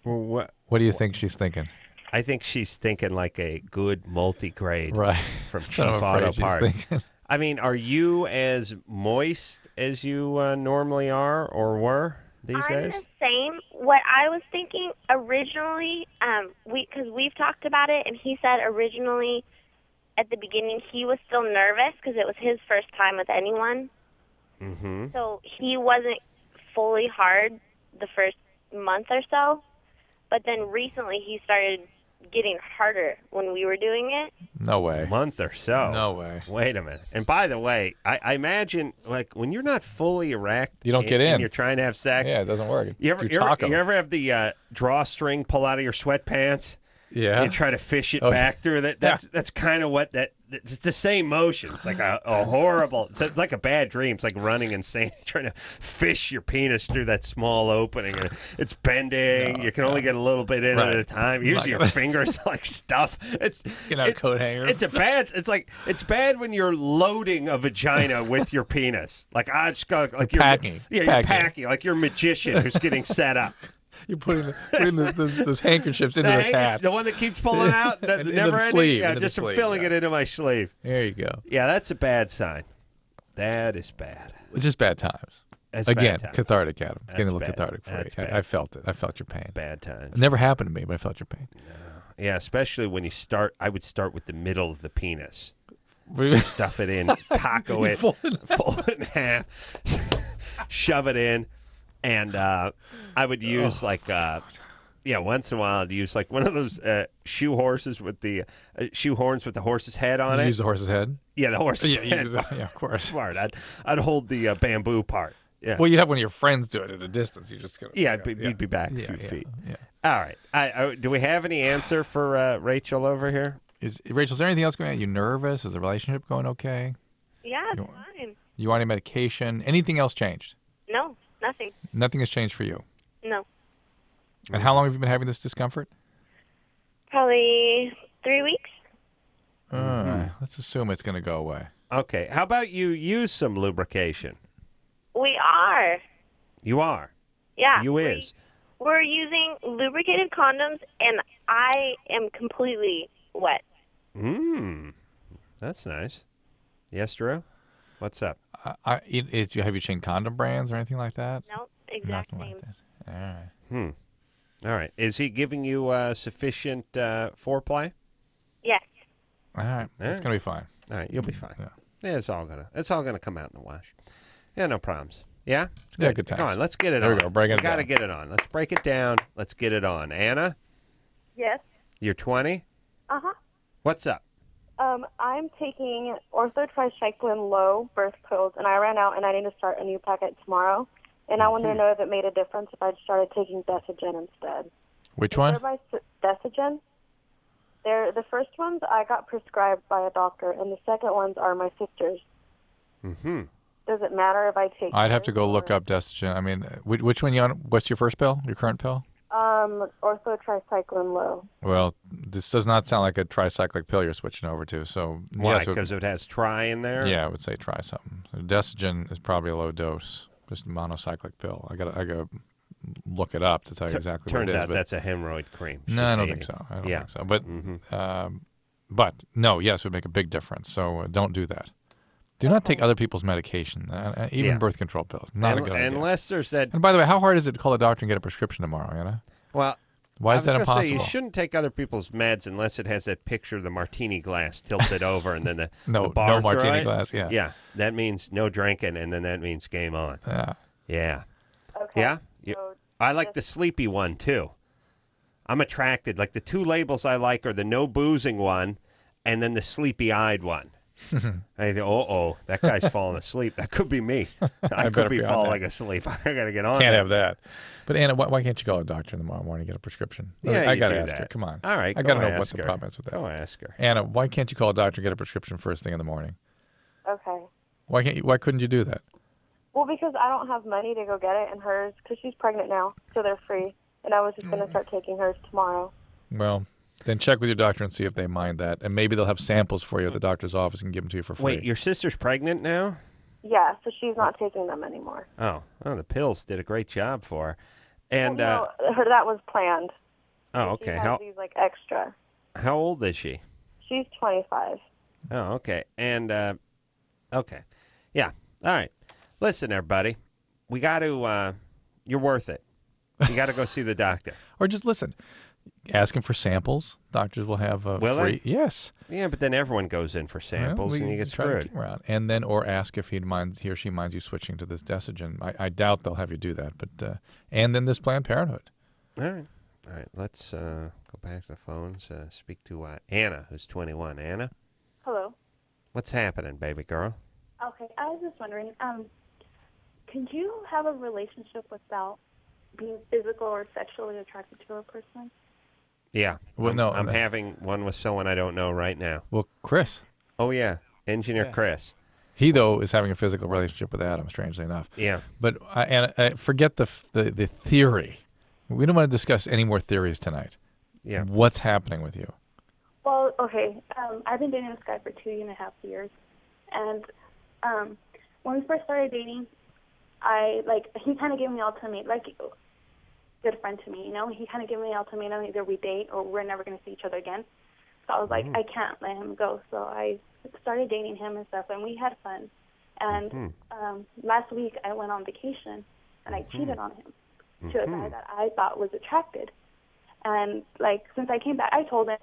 Well, what do you think she's thinking? I think she's thinking like a good multi-grade from Chief So I'm afraid Auto she's Parts. thinking. I mean, are you as moist as you normally are or were these days? I'm the same. What I was thinking originally, because we've talked about it, and he said originally at the beginning he was still nervous because it was his first time with anyone. Mm-hmm. So he wasn't fully hard the first month or so. But then recently he started getting harder when we were doing it. No way. A month or so. No way. Wait a minute. And by the way, I imagine, like, when you're not fully erect, You don't get in. and you're trying to have sex. Yeah, it doesn't work. You ever have the drawstring pull out of your sweatpants? Yeah. You try to fish it Oh, back through that. That's kind of what that. It's the same motion. It's like a horrible. It's like a bad dream. It's like running insane, trying to fish your penis through that small opening, and it's bending. You can only get a little bit in at a time. It's Usually not your gonna- fingers like stuff. It's coat hangers. It's bad when you're loading a vagina with your penis. Like I just got like you're packing. Yeah, you're packing like you're a magician who's getting set up. You're putting those handkerchiefs into the cap. The one that keeps pulling out, Into the never ending. sleeve, Yeah, into the just sleeve, filling it into my sleeve. There you go. Yeah, that's a bad sign. That is bad. It's just bad times. That's Again, bad times. cathartic, Adam. That's Getting a little bad. cathartic for That's you. bad. I felt it. I felt your pain. Bad times. It never happened to me, but I felt your pain. Yeah, especially when you start. I would start with the middle of the penis. Stuff it in, taco it, fold it in half, shove it in, and I would use once in a while I'd use like one of those shoe horses with the shoe horns with the horse's head on You it. use the horse's head? Yeah, the horse's Yeah, head. yeah, of course. Smart. I'd hold the bamboo part. Yeah. Well, you'd have one of your friends do it at a distance. You just You'd be back a few yeah, feet. yeah. All right. Do we have any answer for Rachel over here? Rachel, is there anything else going on? Are you nervous? Is the relationship going okay? Yeah, it's fine. You want any medication? Anything else changed? No, nothing. Nothing has changed for you. No. And how long have you been having this discomfort? Probably 3 weeks. Let's assume it's going to go away. Okay. How about you use some lubrication? We are. You are? Yeah. You is. We're using lubricated condoms, and I am completely wet. That's nice. Yes, Drew? What's up? Have you changed condom brands or anything like that? Nope, exact Nothing same. like that. All right. All right. Is he giving you sufficient foreplay? Yes. All right. It's going to be fine. All right. You'll be fine. Yeah. It's all gonna come out in the wash. Yeah, no problems. Yeah? It's Yeah, good times. Come on, let's get it There on. we go. Break it We got to down. get it on. Let's break it down. Let's get it on. Anna, Yes. you're 20? Uh-huh. What's up? I'm taking orthotricycline low birth pills, and I ran out, and I need to start a new packet tomorrow. And I wanted to know if it made a difference if I started taking Desigen instead. Which one? Desigen. The first ones I got prescribed by a doctor, and the second ones are my sister's. Mm-hmm. Does it matter if I take? I'd have to go look up Desigen. I mean, which one you on? What's your first pill? Your current pill? Orthotricycline low. Well, this does not sound like a tricyclic pill you're switching over to. So Why? yes, Because it has tri in there? Yeah, I would say try something. So Desigen is probably a low dose, just a monocyclic pill. I got look it up to tell you exactly what it Turns is. out that's a hemorrhoid cream. No, I don't She's think so. I don't Yeah. think so. But no, yes, it would make a big difference. So don't do that. Do not take other people's medication, even Yeah. birth control pills. Not a good idea. Unless there's that. And by the way, how hard is it to call a doctor and get a prescription tomorrow? You know? Well, Why is that I was gonna say, impossible? you shouldn't take other people's meds unless it has that picture of the martini glass tilted over and then the No- the bar no martini throw it. glass, yeah. Yeah, that means no drinking, and then that means game on. Yeah. Yeah. Okay. Yeah? I like the sleepy one, too. I'm attracted. Like, the two labels I like are the no boozing one and then the sleepy-eyed one. I think, that guy's falling asleep. That could be me. I could better be be on falling that. asleep. I got to get on Can't that. have that. But Anna, why can't you call a doctor in the morning and get a prescription? Yeah, I you got to do ask her. that. Come on. All right, I go got to know what ask the her. problem is with that. Go ask her. Anna, why can't you call a doctor and get a prescription first thing in the morning? Okay. Why couldn't you do that? Well, because I don't have money to go get it, and hers, because she's pregnant now, so they're free. And I was just going to start taking hers tomorrow. Well, then check with your doctor and see if they mind that, and maybe they'll have samples for you at the doctor's office and give them to you for free. Wait, your sister's pregnant now? Yeah, so she's not taking them anymore. Oh, the pills did a great job for her. And, Well, no, that was planned. oh, She okay. has these, like, extra. How old is she? She's 25. Oh, okay. And, okay. Yeah. All right. Listen, everybody. We got to, you're worth it. You got to go see the doctor. Or just listen. Ask him for samples. Doctors will have Will free. they? Yes. Yeah, but then everyone goes in for samples Well, and you get try to screwed. kick around. And then, or ask if he or she minds you switching to this Desigen. I doubt they'll have you do that. But and then this Planned Parenthood. All right. All right, let's go back to the phones. Speak to Anna, who's 21. Anna, Hello. what's happening, baby girl? Okay, I was just wondering, could you have a relationship without being physical or sexually attracted to a person? Yeah. Well, no, I'm having one with someone I don't know right now. Well, Chris. Oh, yeah. Engineer Chris. He, though, is having a physical relationship with Adam, strangely enough. Yeah. But forget the theory. We don't want to discuss any more theories tonight. Yeah. What's happening with you? Well, okay, I've been dating this guy for 2.5 years, and when we first started dating, he kind of gave me an ultimatum, like good friend to me, you know. He kind of gave me an ultimatum: either we date or we're never going to see each other again. So I was like, I can't let him go. So I started dating him and stuff, and we had fun. And last week I went on vacation, and I cheated on him to a guy that I thought was attracted. And like since I came back, I told him,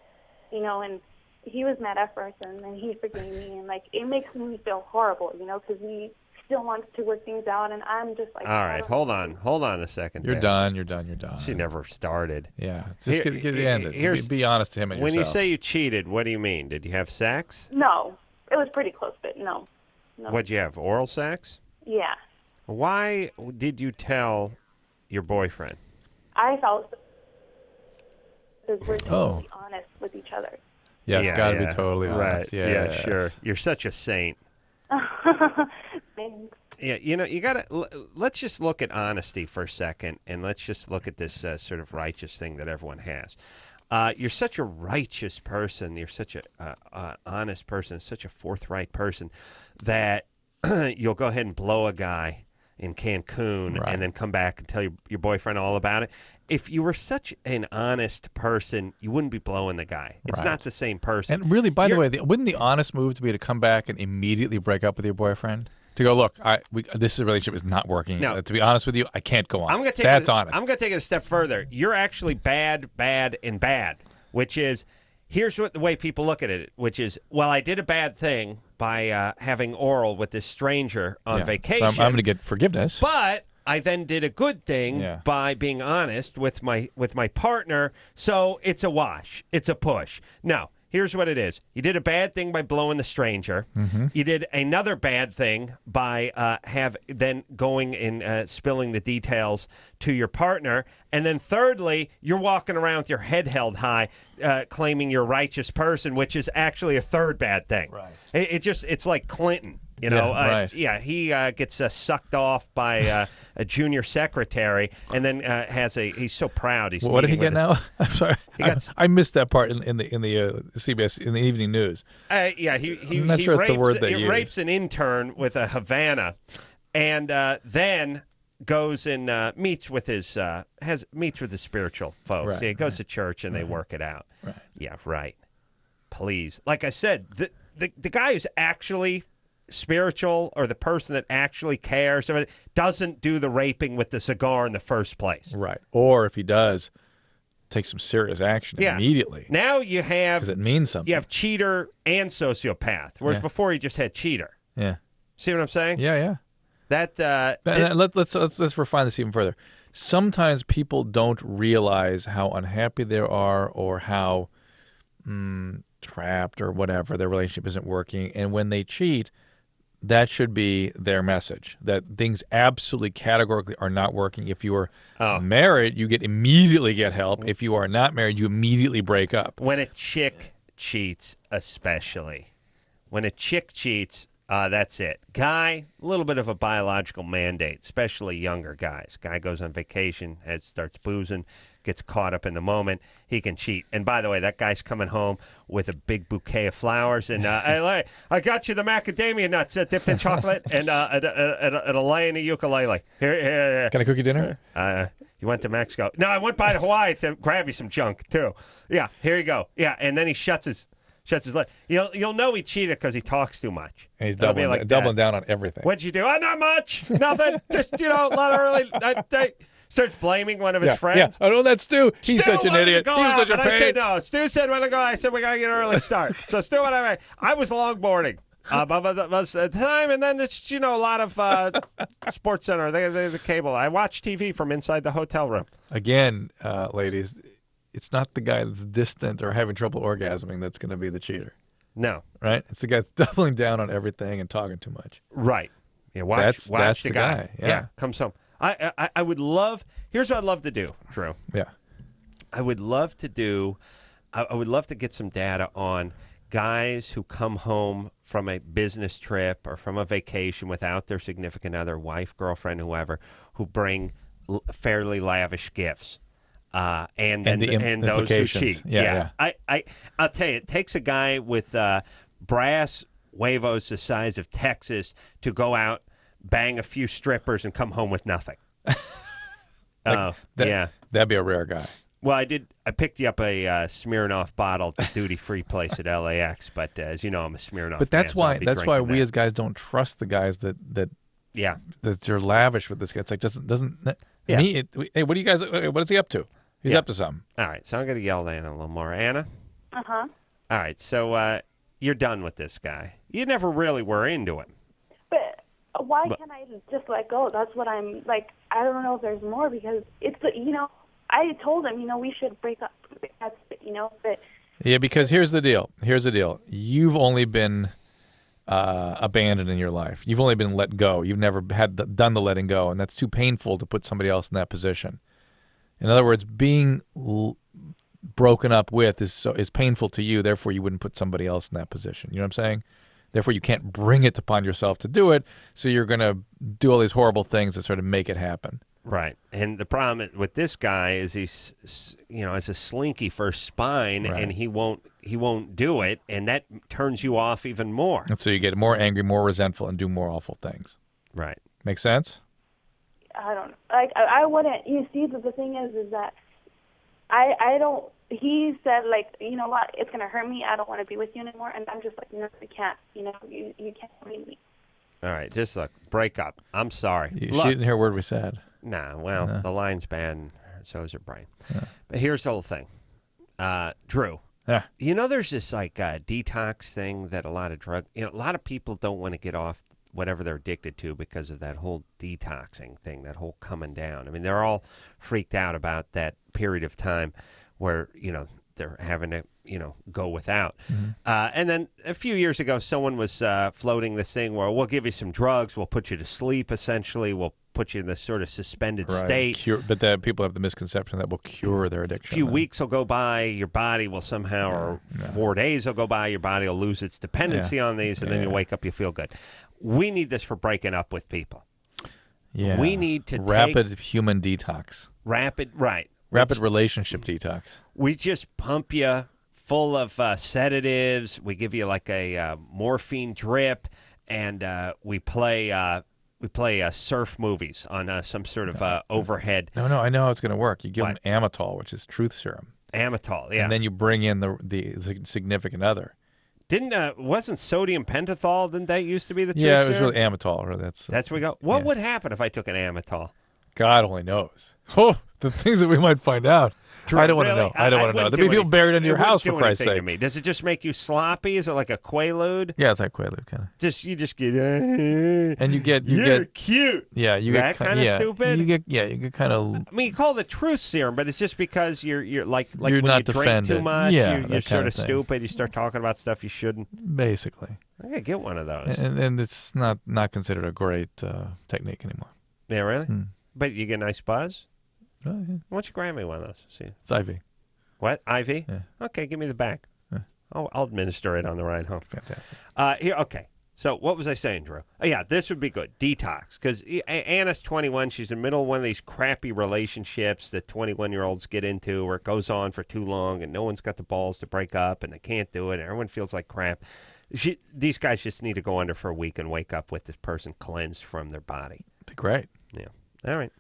you know, and he was mad at first, and then he forgave me, and like it makes me feel horrible, you know, because he still wants to work things out, and I'm just like, all right, hold on a second. You're there. done. You're done. She never started. Yeah, just get the end. Be honest to him and when yourself. you say you cheated, what do you mean? Did you have sex? No, it was pretty close, but no. What'd you have? Oral sex? Yeah, Why did you tell your boyfriend? I felt because we're totally honest with each other. Yeah, it's got to be totally honest. Right. Yeah, sure. You're such a saint. Thanks. Yeah, you know, you gotta. Let's just look at honesty for a second, and let's just look at this sort of righteous thing that everyone has. You're such a righteous person. You're such a honest person, such a forthright person that you'll go ahead and blow a guy in Cancun and then come back and tell your boyfriend all about it. If you were such an honest person, you wouldn't be blowing the guy. It's not the same person. And really, by the way, wouldn't the honest move to be to come back and immediately break up with your boyfriend? To go, look, this relationship is not working. No. To be honest with you, I can't go on. Honest. Honest. I'm going to take it a step further. You're actually bad, and bad, which is, here's the way people look at it, which is, well, I did a bad thing by having oral with this stranger on vacation. So I'm going to get forgiveness. But I then did a good thing by being honest with my partner, so it's a wash. It's a push. No. Here's what it is. You did a bad thing by blowing the stranger. Mm-hmm. You did another bad thing by then going and spilling the details to your partner. And then thirdly, you're walking around with your head held high, claiming you're a righteous person, which is actually a third bad thing. Right. It's like Clinton. You know, he gets sucked off by a junior secretary, and then he's so proud. He's what did he get now? I'm sorry, I missed that part in the CBS in the evening news. He I'm not sure rapes, it's the word they use. Rapes an intern with a Havana, and then goes and meets with his spiritual folks. Right, He goes to church and they work it out. Right. Yeah, right. Please, like I said, the guy who's actually spiritual, or the person that actually cares, doesn't do the raping with the cigar in the first place. Right. Or if he does, take some serious action immediately. Now you have, because it means something. You have cheater and sociopath, whereas before you just had cheater. Yeah. See what I'm saying? Yeah. Let's refine this even further. Sometimes people don't realize how unhappy they are, or how trapped or whatever, their relationship isn't working, and when they cheat, that should be their message, that things absolutely categorically are not working. If you are married, you immediately get help. If you are not married, you immediately break up. When a chick cheats, especially. When a chick cheats, that's it. Guy, a little bit of a biological mandate, especially younger guys. Guy goes on vacation, starts boozing, gets caught up in the moment, he can cheat. And by the way, that guy's coming home with a big bouquet of flowers, and I got you the macadamia nuts dipped in chocolate, and a lei and a ukulele. Here. Can I cook you dinner? You went to Mexico. No, I went by to Hawaii to grab you some junk too. Yeah, here you go. Yeah, and then he shuts his leg. You'll know he cheated because he talks too much. And he's doubling down on everything. What'd you do? Not much. Nothing. Just, a lot of early. Starts blaming one of his friends. Yeah. Oh, that's Stu. He's such an idiot. He was such a pain. I said, no. Stu said when to go. I said, we got to get an early start. So Stu and I was longboarding most of the time, and then it's, a lot of Sports Center, the cable. I watch TV from inside the hotel room. Again, ladies, it's not the guy that's distant or having trouble orgasming that's going to be the cheater. No. Right? It's the guy that's doubling down on everything and talking too much. Right. Yeah, watch That's the the guy. guy, yeah. Comes home. I would love, here's what I'd love to do, Drew. Yeah. I would love to get some data on guys who come home from a business trip or from a vacation without their significant other, wife, girlfriend, whoever, who bring fairly lavish gifts. And those who implications. cheat. Yeah. I'll tell you, it takes a guy with brass huevos the size of Texas to go out, bang a few strippers, and come home with nothing. That'd be a rare guy. Well, I picked you up a Smirnoff bottle at the duty-free place at LAX, but as you know, I'm a Smirnoff. But that's fan, so why we as guys don't trust the guys that you're lavish with this guy. It's like doesn't. Yeah. Hey, what do you guys? What is he up to? He's up to something. All right, so I'm going to yell at Anna a little more. Anna? Uh-huh. All right, so you're done with this guy. You never really were into him. But why can't I just let go? That's what I'm like. I don't know if there's more because it's I told him we should break up. That's but Yeah, because here's the deal. You've only been abandoned in your life. You've only been let go. You've never done the letting go, and that's too painful to put somebody else in that position. In other words, being broken up with is painful to you. Therefore, you wouldn't put somebody else in that position. You know what I'm saying? Therefore, you can't bring it upon yourself to do it. So you're going to do all these horrible things that sort of make it happen. Right, and the problem with this guy is he's, has a slinky for spine, and he won't do it, and that turns you off even more. And so you get more angry, more resentful, and do more awful things. Right. Make sense? I don't like. I wouldn't. You see, the thing is that I don't. He said you know what? It's gonna hurt me. I don't want to be with you anymore. And I'm just like, no, you can't. You can't leave me. All right, just look, break up. I'm sorry. She didn't hear a word we said. Nah, well, the line's bad, and so is her brain. Yeah. But here's the whole thing. Drew, there's this detox thing that a lot of people don't want to get off whatever they're addicted to because of that whole detoxing thing, that whole coming down. I mean, they're all freaked out about that period of time where, they're having to, go without. Mm-hmm. And then a few years ago, someone was floating this thing where we'll give you some drugs, we'll put you to sleep, essentially, we'll put you in this sort of suspended state. But people have the misconception that will cure their addiction. A few weeks will go by, your body will somehow, or 4 days will go by, your body will lose its dependency on these, and then you wake up, you feel good. We need this for breaking up with people. Yeah. We need to rapid human detox. Rapid relationship detox. We just pump you full of sedatives. We give you like a morphine drip, and we play surf movies on some sort of overhead. No, I know how it's going to work. You give them Amitol, which is truth serum. Amitol, yeah. And then you bring in the significant other. Wasn't sodium pentothal? Didn't that used to be the truth serum? Yeah, it was serum? really Amitol. Really, that's where we go. What would happen if I took an Amitol? God only knows. Oh, the things that we might find out. True, I don't want to really? know. I don't want to know. There'll be people buried under your house, for Christ's sake. To me. Does it just make you sloppy? Is it like a Quaalude? Yeah, it's like Quaalude, kind of. You just get. And you get. You're cute. Yeah, you that get kind of stupid. You get kind of. I mean, you call it the truth serum, but it's just because you're like you're when not you defended. drink too much. Yeah, you're sort of thing. stupid. You start talking about stuff you shouldn't. Basically. I gotta get one of those. And it's not considered a great technique anymore. Yeah, really. But you get a nice buzz. Oh, yeah. Why don't you grab me one of those? See. It's IV. What? IV? Yeah. Okay, give me the back. Yeah. I'll administer it on the ride home. Fantastic. Here, okay. So what was I saying, Drew? Oh, yeah, this would be good. Detox. Because Anna's 21. She's in the middle of one of these crappy relationships that 21-year-olds get into where it goes on for too long and no one's got the balls to break up and they can't do it and everyone feels like crap. These guys just need to go under for a week and wake up with this person cleansed from their body. Be great. Yeah. All right.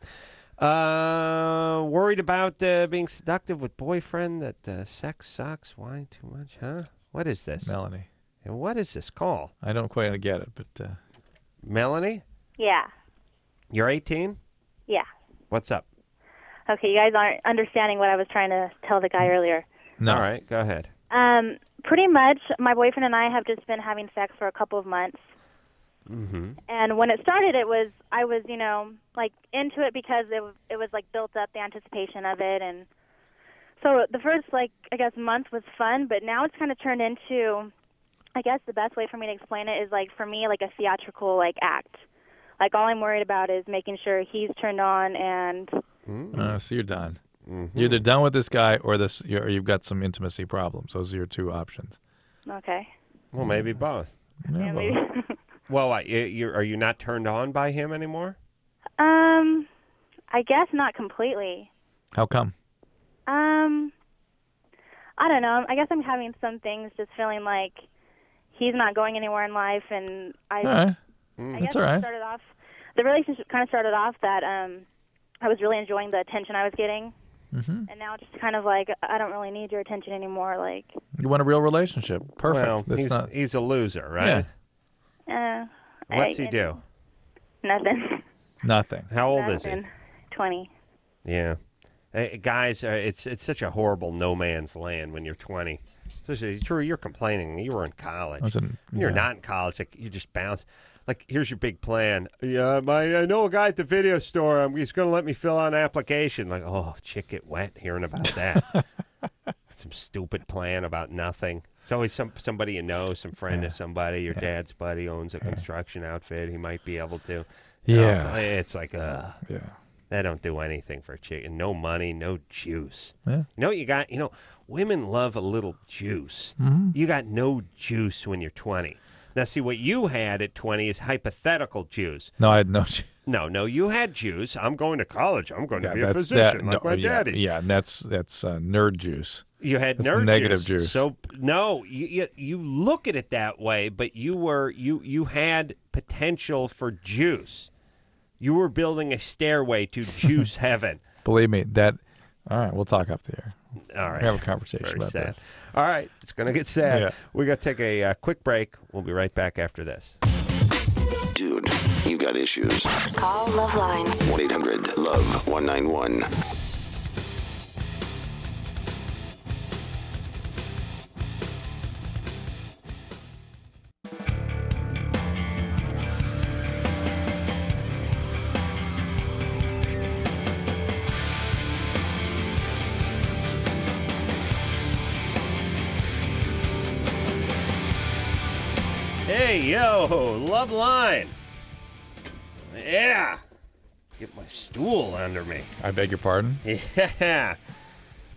Worried about being seductive with boyfriend, that sex sucks, wine too much, huh? What is this? Melanie. And what is this call? I don't quite get it, but... Melanie? Yeah. You're 18? Yeah. What's up? Okay, you guys aren't understanding what I was trying to tell the guy earlier. No. All right, go ahead. Pretty much, my boyfriend and I have just been having sex for a couple of months. Mm-hmm. And when it started, I was into it because it was like built up, the anticipation of it, and So the first, I guess, month was fun, but now it's kind of turned into, I guess the best way for me to explain it is, for me, a theatrical, act. All I'm worried about is making sure he's turned on and... So you're done. Mm-hmm. You're either done with this guy or you've got some intimacy problems. Those are your two options. Okay. Well, maybe both. Yeah, maybe. Well, are you not turned on by him anymore? I guess not completely. How come? I don't know. I guess I'm having some things just feeling like he's not going anywhere in life, and I guess That's all right. The relationship kind of started off that I was really enjoying the attention I was getting, and now it's just kind of I don't really need your attention anymore. You want a real relationship. Perfect. Well, he's a loser, right? Yeah. What's he do? Nothing. Nothing. How old is he? 20. Yeah. Hey, guys, it's such a horrible no man's land when you're 20. Especially, Drew, you're complaining. You were in college. You're not in college. You just bounce. Here's your big plan. Yeah, I know a guy at the video store. He's going to let me fill out an application. Oh, chick get wet hearing about that. Some stupid plan about nothing. It's always somebody you know, some friend of somebody. Your dad's buddy owns a construction outfit. He might be able to. It's they don't do anything for a chick. No money, no juice. Yeah. You know what you got? Women love a little juice. Mm-hmm. You got no juice when you're 20. Now, see, what you had at 20 is hypothetical juice. No, I had no juice. No, you had juice. I'm going to college. I'm going to be a physician my daddy. Yeah, and that's nerd juice. You had that's nerd negative juice. So no, you look at it that way, but you had potential for juice. You were building a stairway to juice heaven. Believe me, all right, we'll talk after the air. All right. We'll have a conversation Very about sad. this. All right, it's going to get sad. Yeah. We got to take a quick break. We'll be right back after this. Dude, you got issues. Call LoveLine. 1-800-LOVE-191. Hey, yo, LoveLine. Yeah. Get my stool under me. I beg your pardon? Yeah.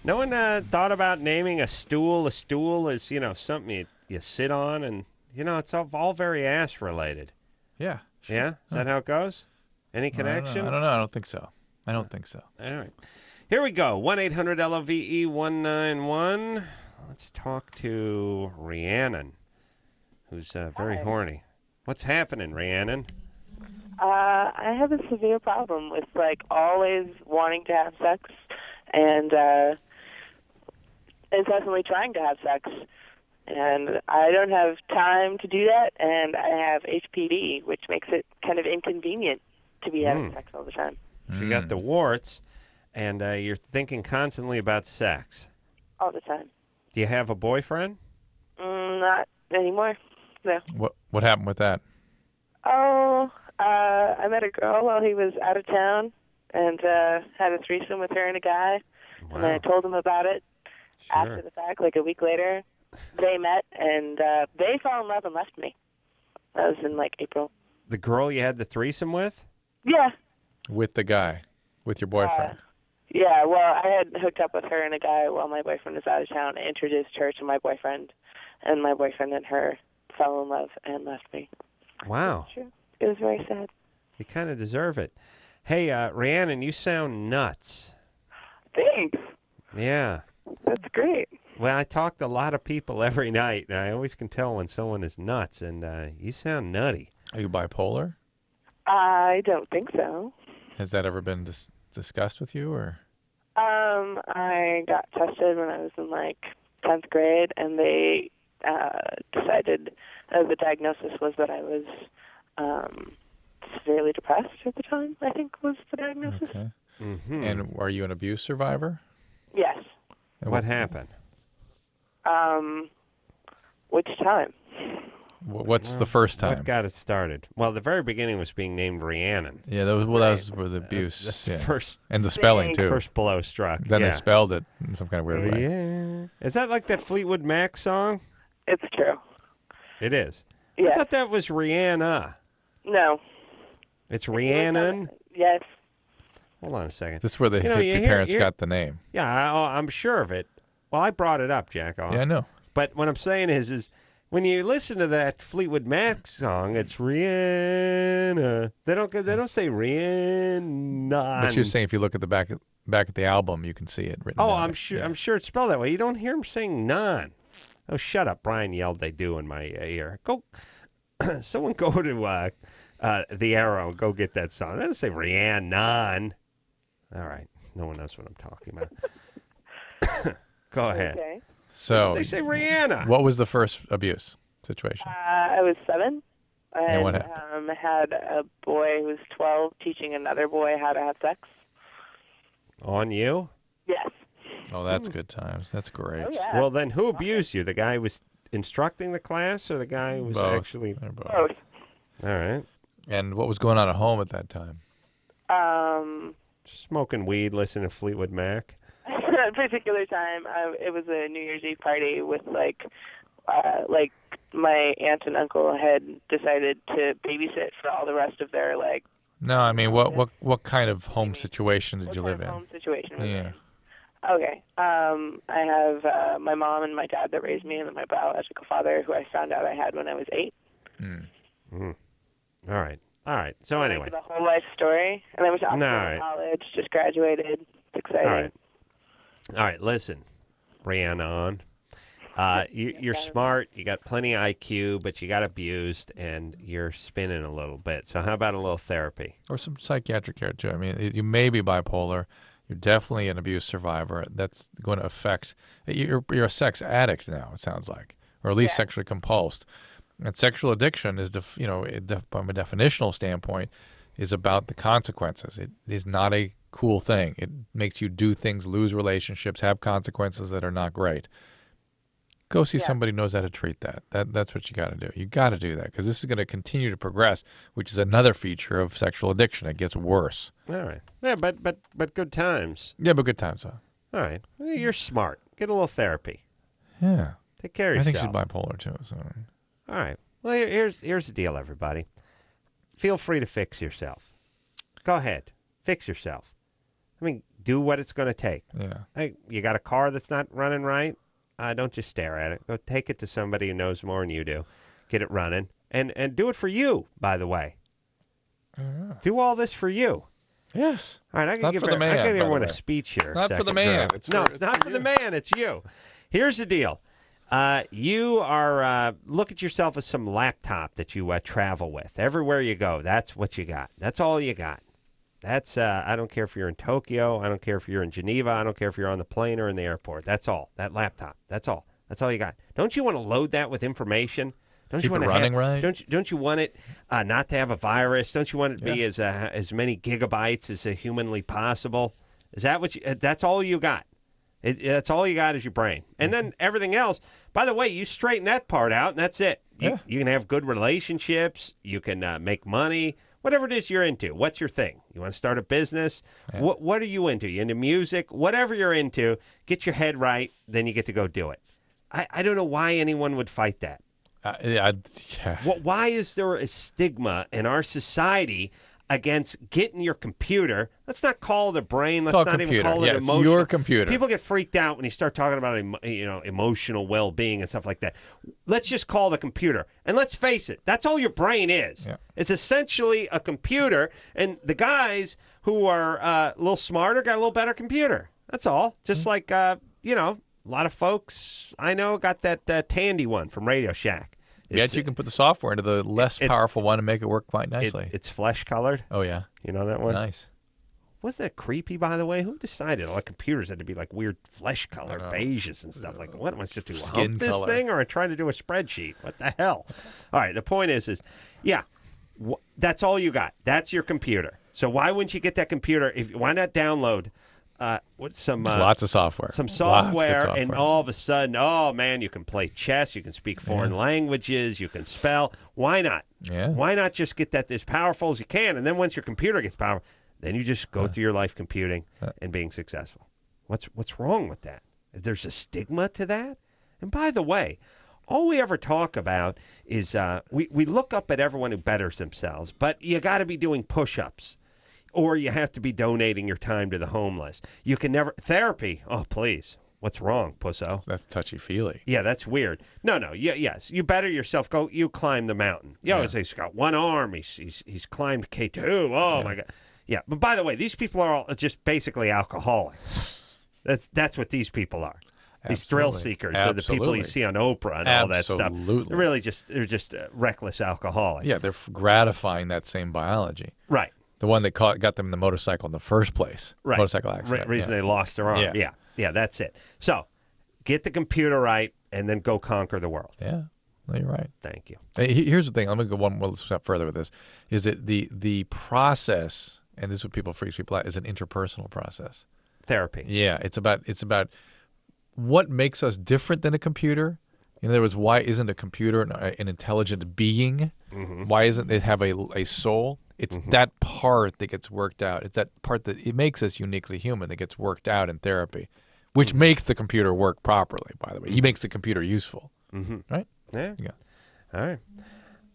No one thought about naming a stool. A stool is, something you sit on, and, it's all very ass-related. Yeah. Sure. Yeah? Is that how it goes? Any connection? I don't know. I don't think so. All right. Here we go. 1-800-LOVE-191. Let's talk to Rhiannon, who's very horny. What's happening, Rhiannon? I have a severe problem with always wanting to have sex and incessantly trying to have sex. And I don't have time to do that, and I have HPV, which makes it kind of inconvenient to be having sex all the time. So you got the warts, and you're thinking constantly about sex. All the time. Do you have a boyfriend? Not anymore. No. What happened with that? Oh, I met a girl while he was out of town and had a threesome with her and a guy. Wow. And then I told him about it after the fact, a week later. They met, and they fell in love and left me. That was in, April. The girl you had the threesome with? Yeah. With the guy? With your boyfriend? Yeah, well, I had hooked up with her and a guy while my boyfriend was out of town. I introduced her to my boyfriend, and my boyfriend and her fell in love and left me. Wow. That's true. It was very sad. You kind of deserve it. Hey, Rhiannon, you sound nuts. Thanks. Yeah. That's great. Well, I talk to a lot of people every night, and I always can tell when someone is nuts, and you sound nutty. Are you bipolar? I don't think so. Has that ever been discussed with you, or? I got tested when I was in 10th grade, and they decided the diagnosis was that I was severely depressed at the time, I think was the diagnosis. Okay. Mm-hmm. And are you an abuse survivor? Yes. And what happened? Which time? What's the first time? What got it started? Well, the very beginning was being named Rhiannon. Yeah, that was with abuse. That's the yeah. first. And the spelling, too. First blow struck. Then yeah. they spelled it in some kind of weird way. Yeah. Is that like that Fleetwood Mac song? It's true. It is. Yeah. I thought that was Rihanna. No. It's Rhiannon? Yes. Hold on a second. This is where the hippie parents got the name. Yeah, I'm sure of it. Well, I brought it up, Jacko. Yeah, I know. But what I'm saying is when you listen to that Fleetwood Mac song, it's Rihanna. They don't say Rihanna. But you're saying if you look at the back at the album, you can see it written. Oh, down I'm there. sure. Yeah. I'm sure it's spelled that way. You don't hear him saying none. Oh, shut up! Brian yelled, "They do" in my ear. Go, someone go to the Arrow. Go get that song. They don't say Rihanna. All right, no one knows what I'm talking about. Go ahead. Okay. So they say Rihanna. What was the first abuse situation? I was 7. And what I had a boy who was 12 teaching another boy how to have sex. On you? Yes. Oh, that's good times. That's great. Oh, yeah. Well, then who abused you? The guy who was instructing the class, or the guy who was Both. actually? They're both. Both. All right. And what was going on at home at that time? Smoking weed, listening to Fleetwood Mac. At a particular time, it was a New Year's Eve party with like my aunt and uncle had decided to babysit for all the rest of their No, I mean, what kind of home situation did you live in? home situation. Was Yeah. Okay. I have my mom and my dad that raised me, and then my biological father, who I found out I had when I was 8. All right. So anyway, The whole life story, and I went to Oxford College, just graduated. It's exciting. All right. Listen, Rhiannon. You're smart. You got plenty of IQ, but you got abused, and you're spinning a little bit. So how about a little therapy? Or some psychiatric care, too. I mean, you may be bipolar. You're definitely an abuse survivor. That's going to affect... You're a sex addict now, it sounds like, or at least sexually compulsed. And sexual addiction is, from a definitional standpoint, is about the consequences. It is not a cool thing. It makes you do things, lose relationships, have consequences that are not great. Go see somebody who knows how to treat that. That's what you got to do. You got to do that because this is going to continue to progress, which is another feature of sexual addiction. It gets worse. All right. Yeah, but good times. Yeah, but good times, though. All right. Well, you're smart. Get a little therapy. Yeah. Take care of I yourself. think she's bipolar, too. So. All right. Well, here's the deal, everybody. Feel free to fix yourself. Go ahead. Fix yourself. I mean, do what it's going to take. Yeah. Hey, you got a car that's not running right? Don't just stare at it. Go take it to somebody who knows more than you do. Get it running. And do it for you, by the way. Do all this for you. Yes. All right, I can give everyone a speech here. Not for the man. It's not for the man. It's you. Here's the deal. You are look at yourself as some laptop that you travel with. Everywhere you go, that's what you got. That's all you got. That's I don't care if you're in Tokyo. I don't care if you're in Geneva. I don't care if you're on the plane or in the airport. That's all. That laptop. That's all. That's all you got. Don't you want to load that with information? Don't Keep you want it running right? Don't you want it not to have a virus? Don't you want it to be as many gigabytes as humanly possible? Is that what you? That's all you got. That's all you got is your brain, and then everything else. By the way, you straighten that part out, and that's it. You can have good relationships. You can make money. Whatever it is you're into. What's your thing? You want to start a business? Yeah. What are you into? You into music? Whatever you're into, get your head right. Then you get to go do it. I don't know why anyone would fight that. Why is there a stigma in our society against getting your computer? Let's not call it a brain. Let's not even call it emotion. Your computer. People get freaked out when you start talking about emotional well-being and stuff like that. Let's just call it a computer. And let's face it, that's all your brain is. Yeah. It's essentially a computer, and the guys who are a little smarter got a little better computer. That's all. Just like, a lot of folks I know got that Tandy one from Radio Shack. Yet you can put the software into the less powerful one and make it work quite nicely. It's flesh-colored. Oh, yeah. You know that one? Nice. Wasn't that creepy, by the way? Who decided all computers had to be like weird flesh-colored beiges and stuff? Like, what am I supposed to do? Skin Hump this color. thing, or trying to do a spreadsheet? What the hell? All right, the point is that's all you got. That's your computer. So why wouldn't you get that computer? Why not download lots of software. Some Lots of software, good and software. all of a sudden, oh man, you can play chess, you can speak foreign languages, you can spell. Why not? Yeah. Why not just get that as powerful as you can, and then once your computer gets powerful, then you just go through your life computing and being successful. What's wrong with that? There's a stigma to that. And by the way, all we ever talk about is we look up at everyone who betters themselves, but you got to be doing push-ups. Or you have to be donating your time to the homeless. You can never... Therapy. Oh, please. What's wrong, pusso? That's touchy-feely. Yeah, that's weird. No. Yes, you better yourself. Go. You climb the mountain. You always say he's got one arm. He's climbed K2. Oh, my God. Yeah, but by the way, these people are all just basically alcoholics. That's what these people are. These thrill seekers are the people you see on Oprah and all that stuff. They're really just reckless alcoholics. Yeah, they're gratifying that same biology. Right. The one that got them in the motorcycle in the first place. Right. Motorcycle accident. Reason they lost their arm. Yeah, that's it. So, get the computer right and then go conquer the world. Yeah. No, you're right. Thank you. Hey, here's the thing. I'm going to go one more step further with this. Is that the process, and this is what people freaks people out, is an interpersonal process. Therapy. Yeah. It's about what makes us different than a computer. In other words, why isn't a computer an intelligent being? Mm-hmm. Why isn't it have a soul? It's that part that gets worked out. It's that part that it makes us uniquely human that gets worked out in therapy, which makes the computer work properly, by the way. He makes the computer useful. Right? Yeah. Yeah. All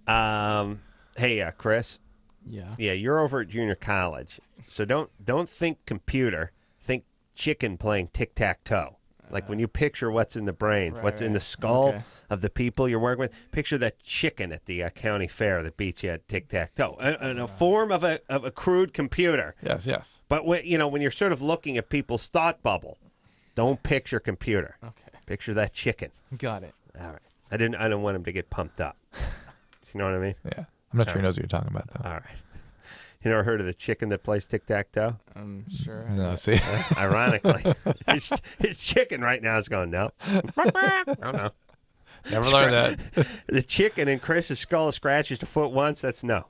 right. Hey, Chris. Yeah. Yeah, you're over at junior college. So don't think computer. Think chicken playing tic-tac-toe. Like when you picture what's in the brain, what's in the skull of the people you're working with, picture that chicken at the county fair that beats you at tic-tac-toe. In a form of a crude computer. Yes. But when you're sort of looking at people's thought bubble, don't picture computer. Okay. Picture that chicken. Got it. All right. I don't want him to get pumped up. You know what I mean? Yeah. I'm not sure he knows what you're talking about, though. All right. You never heard of the chicken that plays tic-tac-toe? I'm sure. No, see. Ironically, his chicken right now is going, no. I don't know. Never learned that. The chicken in Chris's skull scratches the foot once, that's no.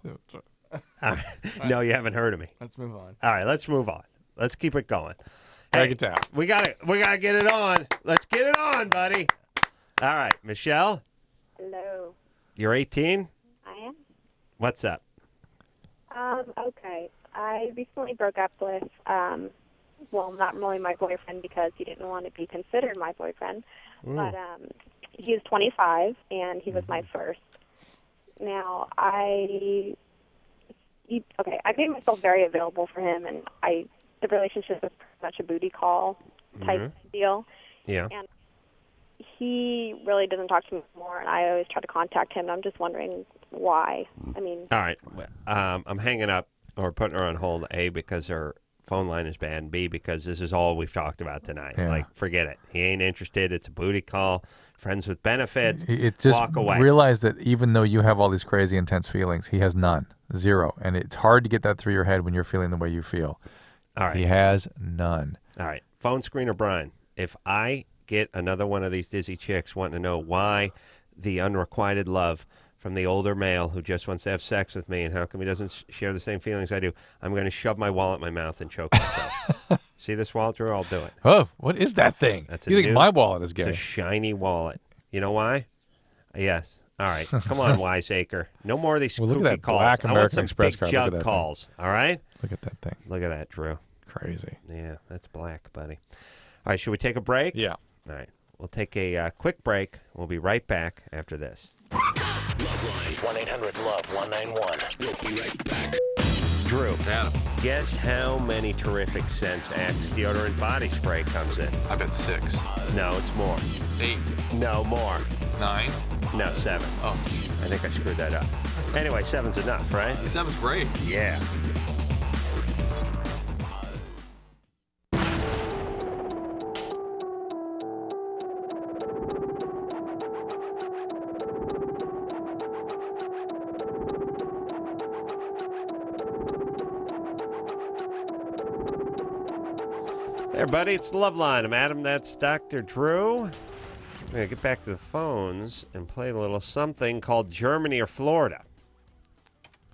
All right. No, you haven't heard of me. Let's move on. All right, let's move on. Let's keep it going. Break it down. We gotta get it on. Let's get it on, buddy. All right, Michelle. Hello. You're 18? I am. What's up? Okay. I recently broke up with, not really my boyfriend because he didn't want to be considered my boyfriend, but he was 25 and he was my first. Now, I made myself very available for him, and the relationship was pretty much a booty call type deal. Yeah. And he really doesn't talk to me anymore, and I always try to contact him. I'm just wondering why. I mean, all right. I'm hanging up or putting her on hold, A, because her phone line is bad, and B, because this is all we've talked about tonight. Yeah. Like, forget it. He ain't interested. It's a booty call. Friends with benefits. It just walk away. realize that even though you have all these crazy intense feelings, he has none. Zero. And it's hard to get that through your head when you're feeling the way you feel. All right. He has none. All right. Phone screener Brian, if I get another one of these dizzy chicks wanting to know why the unrequited love from the older male who just wants to have sex with me and how come he doesn't share the same feelings I do, I'm going to shove my wallet in my mouth and choke myself. See this wallet, Drew? I'll do it. Oh, what is that thing? That's you think my wallet is It's gay? a shiny wallet. You know why? Yes. All right. Come on, Wiseacre. No more of these Well, look at kooky that calls. black I want American some Express big card. Look at jug that thing. calls. All right? Look at that thing. Look at that, Drew. Crazy. Yeah, that's black, buddy. All right, should we take a break? Yeah. All right. We'll take a quick break. We'll be right back after this. LoveLine. 1-800-LOVE-191. We'll be right back. Drew, guess how many Terrific Scents Axe deodorant body spray comes in? I bet 6. No, it's more. 8. No, more. 9. No, 7. Oh. I think I screwed that up. Anyway, 7's enough, right? 7's great. Yeah. Hey, everybody, it's the LoveLine. I'm Adam. That's Dr. Drew. We're going to get back to the phones and play a little something called Germany or Florida.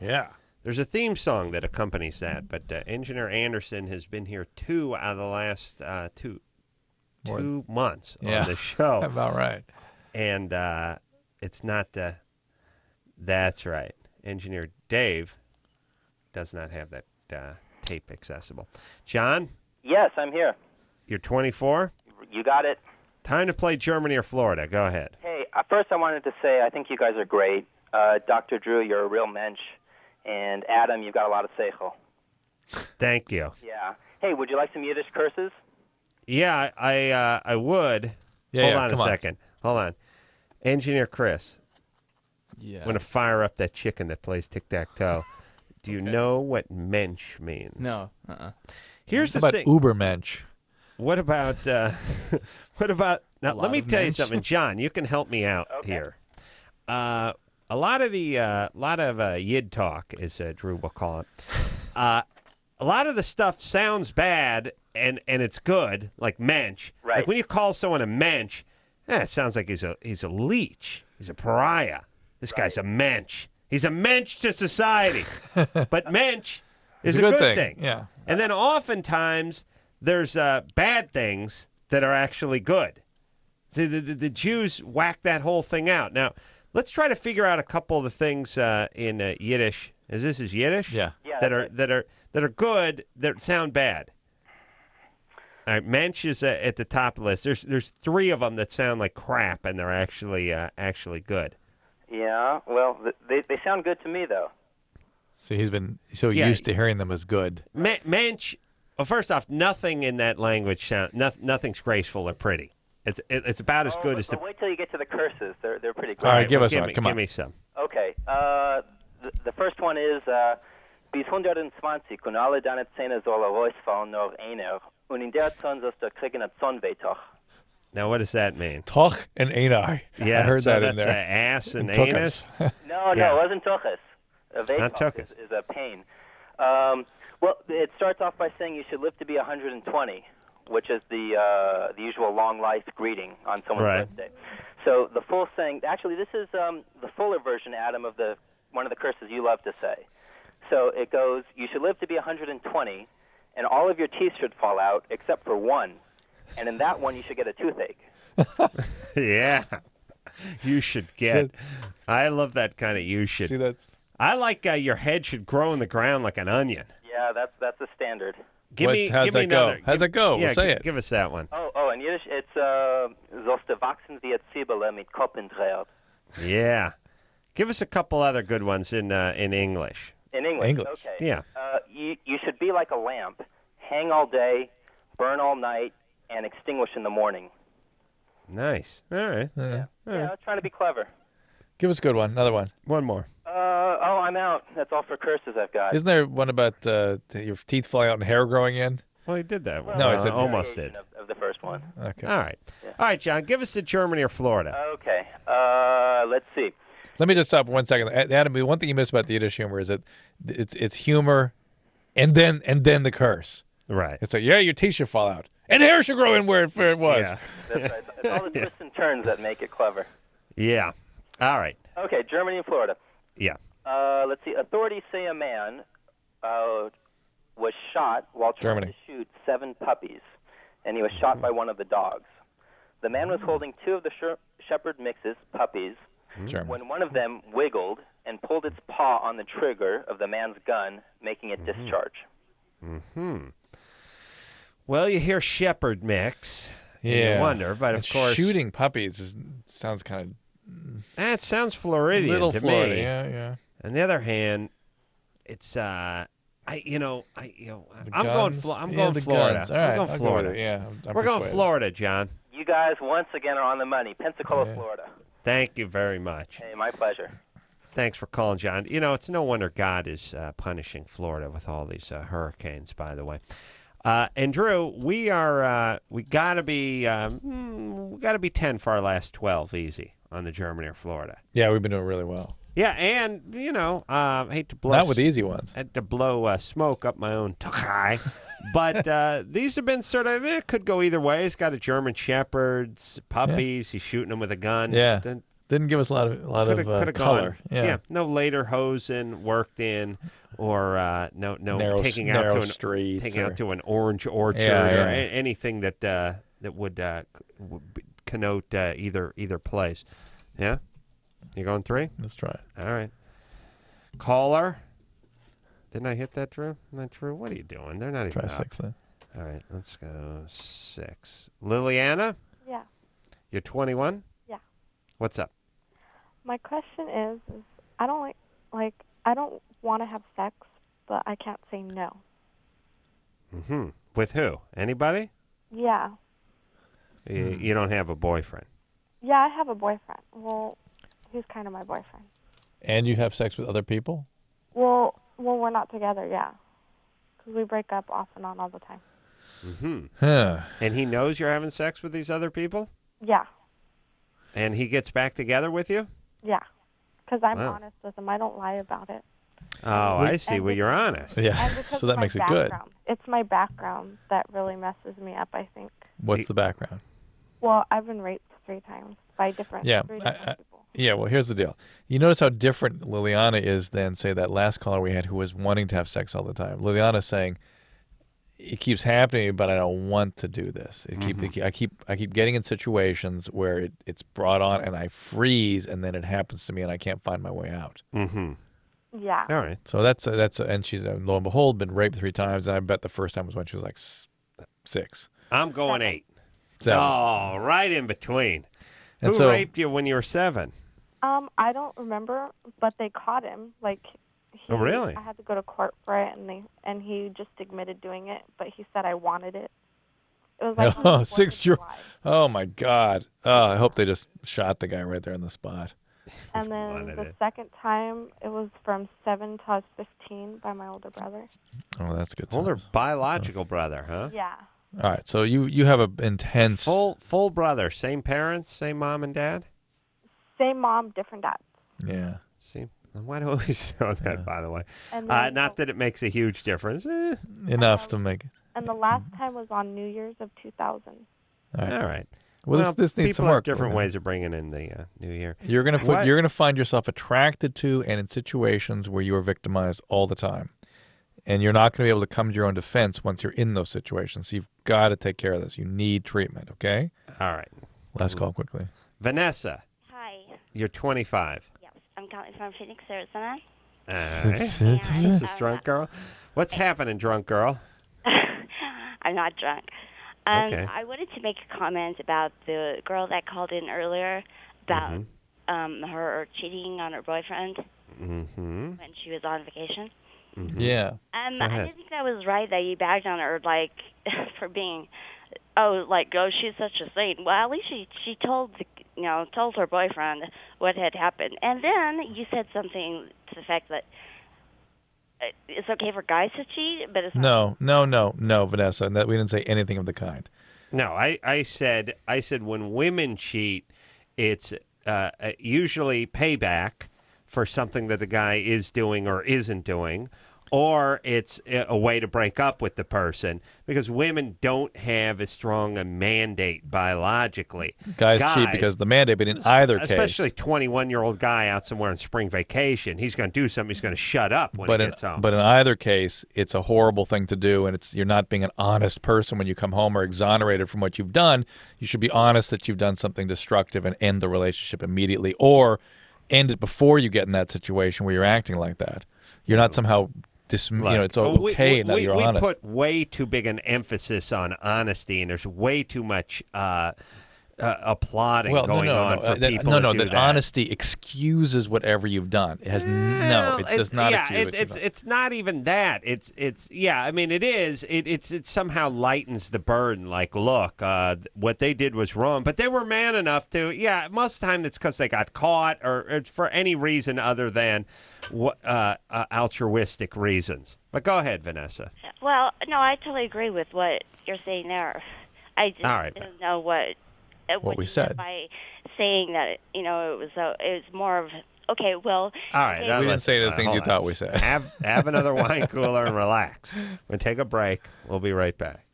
Yeah. There's a theme song that accompanies that, but Engineer Anderson has been here 2 out of the last 2 months Yeah. on the show. About right. And it's not. That's right. Engineer Dave does not have that tape accessible. John? Yes, I'm here. You're 24? You got it. Time to play Germany or Florida. Go ahead. Hey, first I wanted to say I think you guys are great. Dr. Drew, you're a real mensch. And Adam, you've got a lot of seichel. Thank you. Yeah. Hey, would you like some Yiddish curses? Yeah, I would. Yeah, Hold yeah, on a come on. second. Hold on. Engineer Chris. Yeah. I'm going to fire up that chicken that plays tic-tac-toe. Do you know what mensch means? No. Here's How the about thing. Ubermensch? What about what about now? Let lot me of tell you mensch. something, John. You can help me out here. A lot of Yid talk, as Drew will call it. A lot of the stuff sounds bad and it's good, like mensch. Right. Like when you call someone a mensch, it sounds like he's a leech. He's a pariah. This guy's a mensch. He's a mensch to society. But mensch is It's a good thing. thing. Yeah. And then oftentimes there's bad things that are actually good. See, the Jews whack that whole thing out. Now, let's try to figure out a couple of the things in Yiddish. This is Yiddish? Yeah. That are good that sound bad. All right, mensch is at the top of the list. There's 3 of them that sound like crap, and they're actually good. Yeah. Well, they sound good to me, though. See, he's been so Yeah. used to hearing them as good. Mensch. Well, first off, nothing in that language nothing's graceful or pretty. It's about as good as But wait till you get to the curses. They're pretty good. All right, give us give one. me, Come give on. me some. Okay. The first one is bis 120 und alle deine Zähne soll rausfallen, nur einer. Und in der Zahn sollst du kriegen ein Zahnweh-Toch. Now, what does that mean? Toch and Ani. Yeah, I heard so that in that's there. ass and Tuchus. anus. No, Yeah. it wasn't Tochus. Not Tuchus. Is a pain. Well, it starts off by saying you should live to be 120, which is the usual long life greeting on someone's Right. birthday. So the full saying, actually, this is the fuller version, Adam, of one of the curses you love to say. So it goes, you should live to be 120, and all of your teeth should fall out except for one, and in that one you should get a toothache. Yeah. You should get. I love that kind of you should. See, that's. I like your head should grow in the ground like an onion. Yeah, that's a standard. Give me How's give me that go? another. How's that go? Yeah, We'll say it. Give us that one. Oh, in Yiddish it's sollst du wachsen wie a Zwiebel mit Koppendreher. Yeah. Give us a couple other good ones in English. In English. Okay. Yeah. You should be like a lamp, hang all day, burn all night, and extinguish in the morning. Nice. All right. All right. Yeah, trying to be clever. Give us a good one. Another one. One more. I'm out. That's all for curses I've got. Isn't there one about your teeth falling out and hair growing in? Well, he did that one. No, I said almost did. Of the first one. Okay. All right. All right, John. Give us the Germany or Florida. Okay. Let's see. Let me just stop for 1 second. Adam, the one thing you miss about the Yiddish humor is that it's humor and then the curse. Right. It's like, yeah, your teeth should fall out. And hair should grow in where it was. Yeah. That's right. It's all the twists and turns that make it clever. Yeah. All right. Okay, Germany and Florida. Yeah. Let's see. Authorities say a man was shot while trying Germany. to shoot 7 puppies, and he was shot by one of the dogs. The man was holding 2 of the shepherd mix's puppies Germany. when one of them wiggled and pulled its paw on the trigger of the man's gun, making it discharge. Hmm. Well, you hear shepherd mix. And Yeah. you wonder, but of And course, shooting puppies sounds kind that sounds of Floridian little to Florida. me. Yeah. On the other hand, it's I'm going guns? I'm Yeah, going the Florida. guns. All right, I'm going I'll go Florida. with it. Yeah, I'm We're going persuaded. Florida, John. You guys, once again, are on the money. Pensacola, Florida. Thank you very much. Hey, my pleasure. Thanks for calling, John. You know, it's no wonder God is punishing Florida with all these hurricanes, by the way. And Drew, we gotta be 10 for our last 12 easy on the Germany or Florida. Yeah, we've been doing really well. Yeah, and I hate to blow Not with the easy ones. I had to blow smoke up my own tuchai, but these have been sort of could go either way. He's got a German Shepherd's puppies. He's shooting them with a gun. Yeah. Then Didn't give us a lot of coulda color. gone. No later hosen worked in. no taking out narrow to streets taking or- out to an orange orchard Yeah, or yeah. anything that would connote either place. Yeah, you going 3? Let's try it. All right. Caller. Didn't I hit that, Drew? Not Drew. What are you doing? They're not even Try up. 6 then. All right, let's go 6. Liliana, Yeah. you're 21. Yeah. What's up? My question is I don't I don't want to have sex, but I can't say no. Mm-hmm. With who? Anybody? Yeah. You don't have a boyfriend. Yeah, I have a boyfriend. Well, he's kind of my boyfriend. And you have sex with other people? Well, we're not together, yeah. Because we break up off and on all the time. Mm-hmm. Huh. And he knows you're having sex with these other people? Yeah. And he gets back together with you? Yeah. Because I'm Wow. honest with him. I don't lie about it. Oh, I see. And Well, you're honest. Yeah. And because So that of my makes it good. background. It's my background that really messes me up, I think. What's the background? Well, I've been raped 3 times by different Yeah. three different people. Yeah, well, here's the deal. You notice how different Liliana is than, say, that last caller we had who was wanting to have sex all the time. Liliana's saying, it keeps happening, but I don't want to do this. I keep getting in situations where it's brought on and I freeze, and then it happens to me and I can't find my way out. Mm-hmm. Yeah. All right. So and she's lo and behold been raped 3 times, and I bet the first time was when she was like 6. I'm going 8. 7. Oh, right in between. And Who so- raped you when you were 7? I don't remember, but they caught him. Oh, really? I had to go to court for it, and he just admitted doing it, but he said I wanted it. It was like Oh, 6 year. Oh my God. Oh, I hope they just shot the guy right there on the spot. And then the second time, it was from 7 to I was 15 by my older brother. Oh, that's good. Older biological brother, huh? Yeah. All right, so you have a intense full brother, same parents, same mom and dad. Same mom, different dad. Yeah. See, why do I always know that? By the way, And then- not that it makes a huge difference. enough to make. And the last time was on New Year's of 2000. All right. Well, this needs some people have work. different Liliana. ways of bringing in the new year. You're gonna What? you're gonna find yourself attracted to and in situations where you are victimized all the time, and you're not gonna be able to come to your own defense once you're in those situations. So you've got to take care of this. You need treatment. Okay. All right. Last call quickly. Vanessa, Hi. you're 25. Yes, I'm calling from Phoenix, Arizona. All right. This is drunk girl. What's happening, drunk girl? I'm not drunk. Okay. I wanted to make a comment about the girl that called in earlier about her cheating on her boyfriend Mm-hmm. when she was on vacation. Yeah. Go I ahead. didn't think that was right that you bagged on her, for being, she's such a saint. Well, at least she told her boyfriend what had happened, and then you said something to the fact that it's okay for guys to cheat, but it's not. No, Vanessa. We didn't say anything of the kind. No, I said when women cheat, it's usually payback for something that the guy is doing or isn't doing, or it's a way to break up with the person, because women don't have as strong a mandate biologically. Guys cheat because of the mandate, but in either case, especially 21-year-old guy out somewhere on spring vacation, he's going to do something. He's going to shut up when he gets home. But in either case, it's a horrible thing to do, and you're not being an honest person when you come home or exonerated from what you've done. You should be honest that you've done something destructive and end the relationship immediately, or end it before you get in that situation where you're acting like that. You're not somehow it's okay that you're honest. We put way too big an emphasis on honesty, and there's way too much applauding going on for people to do that honesty excuses whatever you've done. It has it does not excuse what you've done. It's not even that. It is. It somehow lightens the burden. Like, look, what they did was wrong, but they were man enough to. Yeah, most of the time it's because they got caught, or it's for any reason other than altruistic reasons. But go ahead, Vanessa. Well, no, I totally agree with what you're saying there. I just All right. didn't know what we you said meant by saying that. It was more of okay. Well, all right. okay, We didn't say the things you thought we said. Have another wine cooler and relax. We'll take a break. We'll be right back.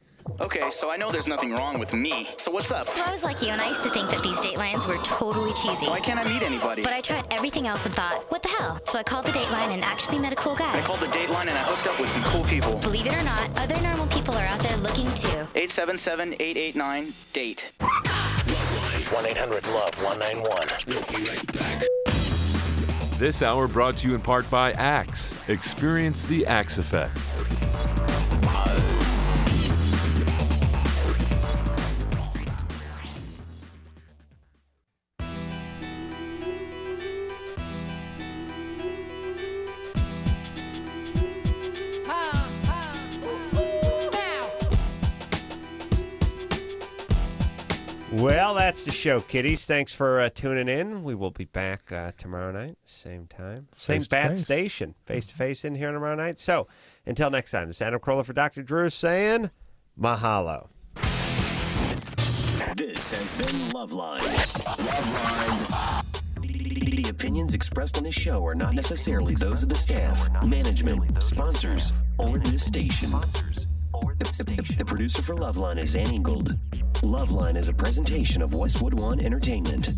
Okay, so I know there's nothing wrong with me. So what's up? So I was like you, and I used to think that these Datelines were totally cheesy. Why can't I meet anybody? But I tried everything else and thought, what the hell? So I called the Dateline and actually met a cool guy. I called the Dateline and I hooked up with some cool people. Believe it or not, other normal people are out there looking too. 877-889-DATE. 1-800-LOVE-191. We'll be right back. This hour brought to you in part by Axe. Experience the Axe effect. Well, that's the show, kiddies. Thanks for tuning in. We will be back tomorrow night, same time, same bat station, face-to-face in here tomorrow night. So, until next time, this is Adam Carolla for Dr. Drew saying mahalo. This has been LoveLine. LoveLine. The opinions expressed on this show are not necessarily those of the staff, management, sponsors, or this station. The producer for LoveLine is Ann Ingold. LoveLine is a presentation of Westwood One Entertainment.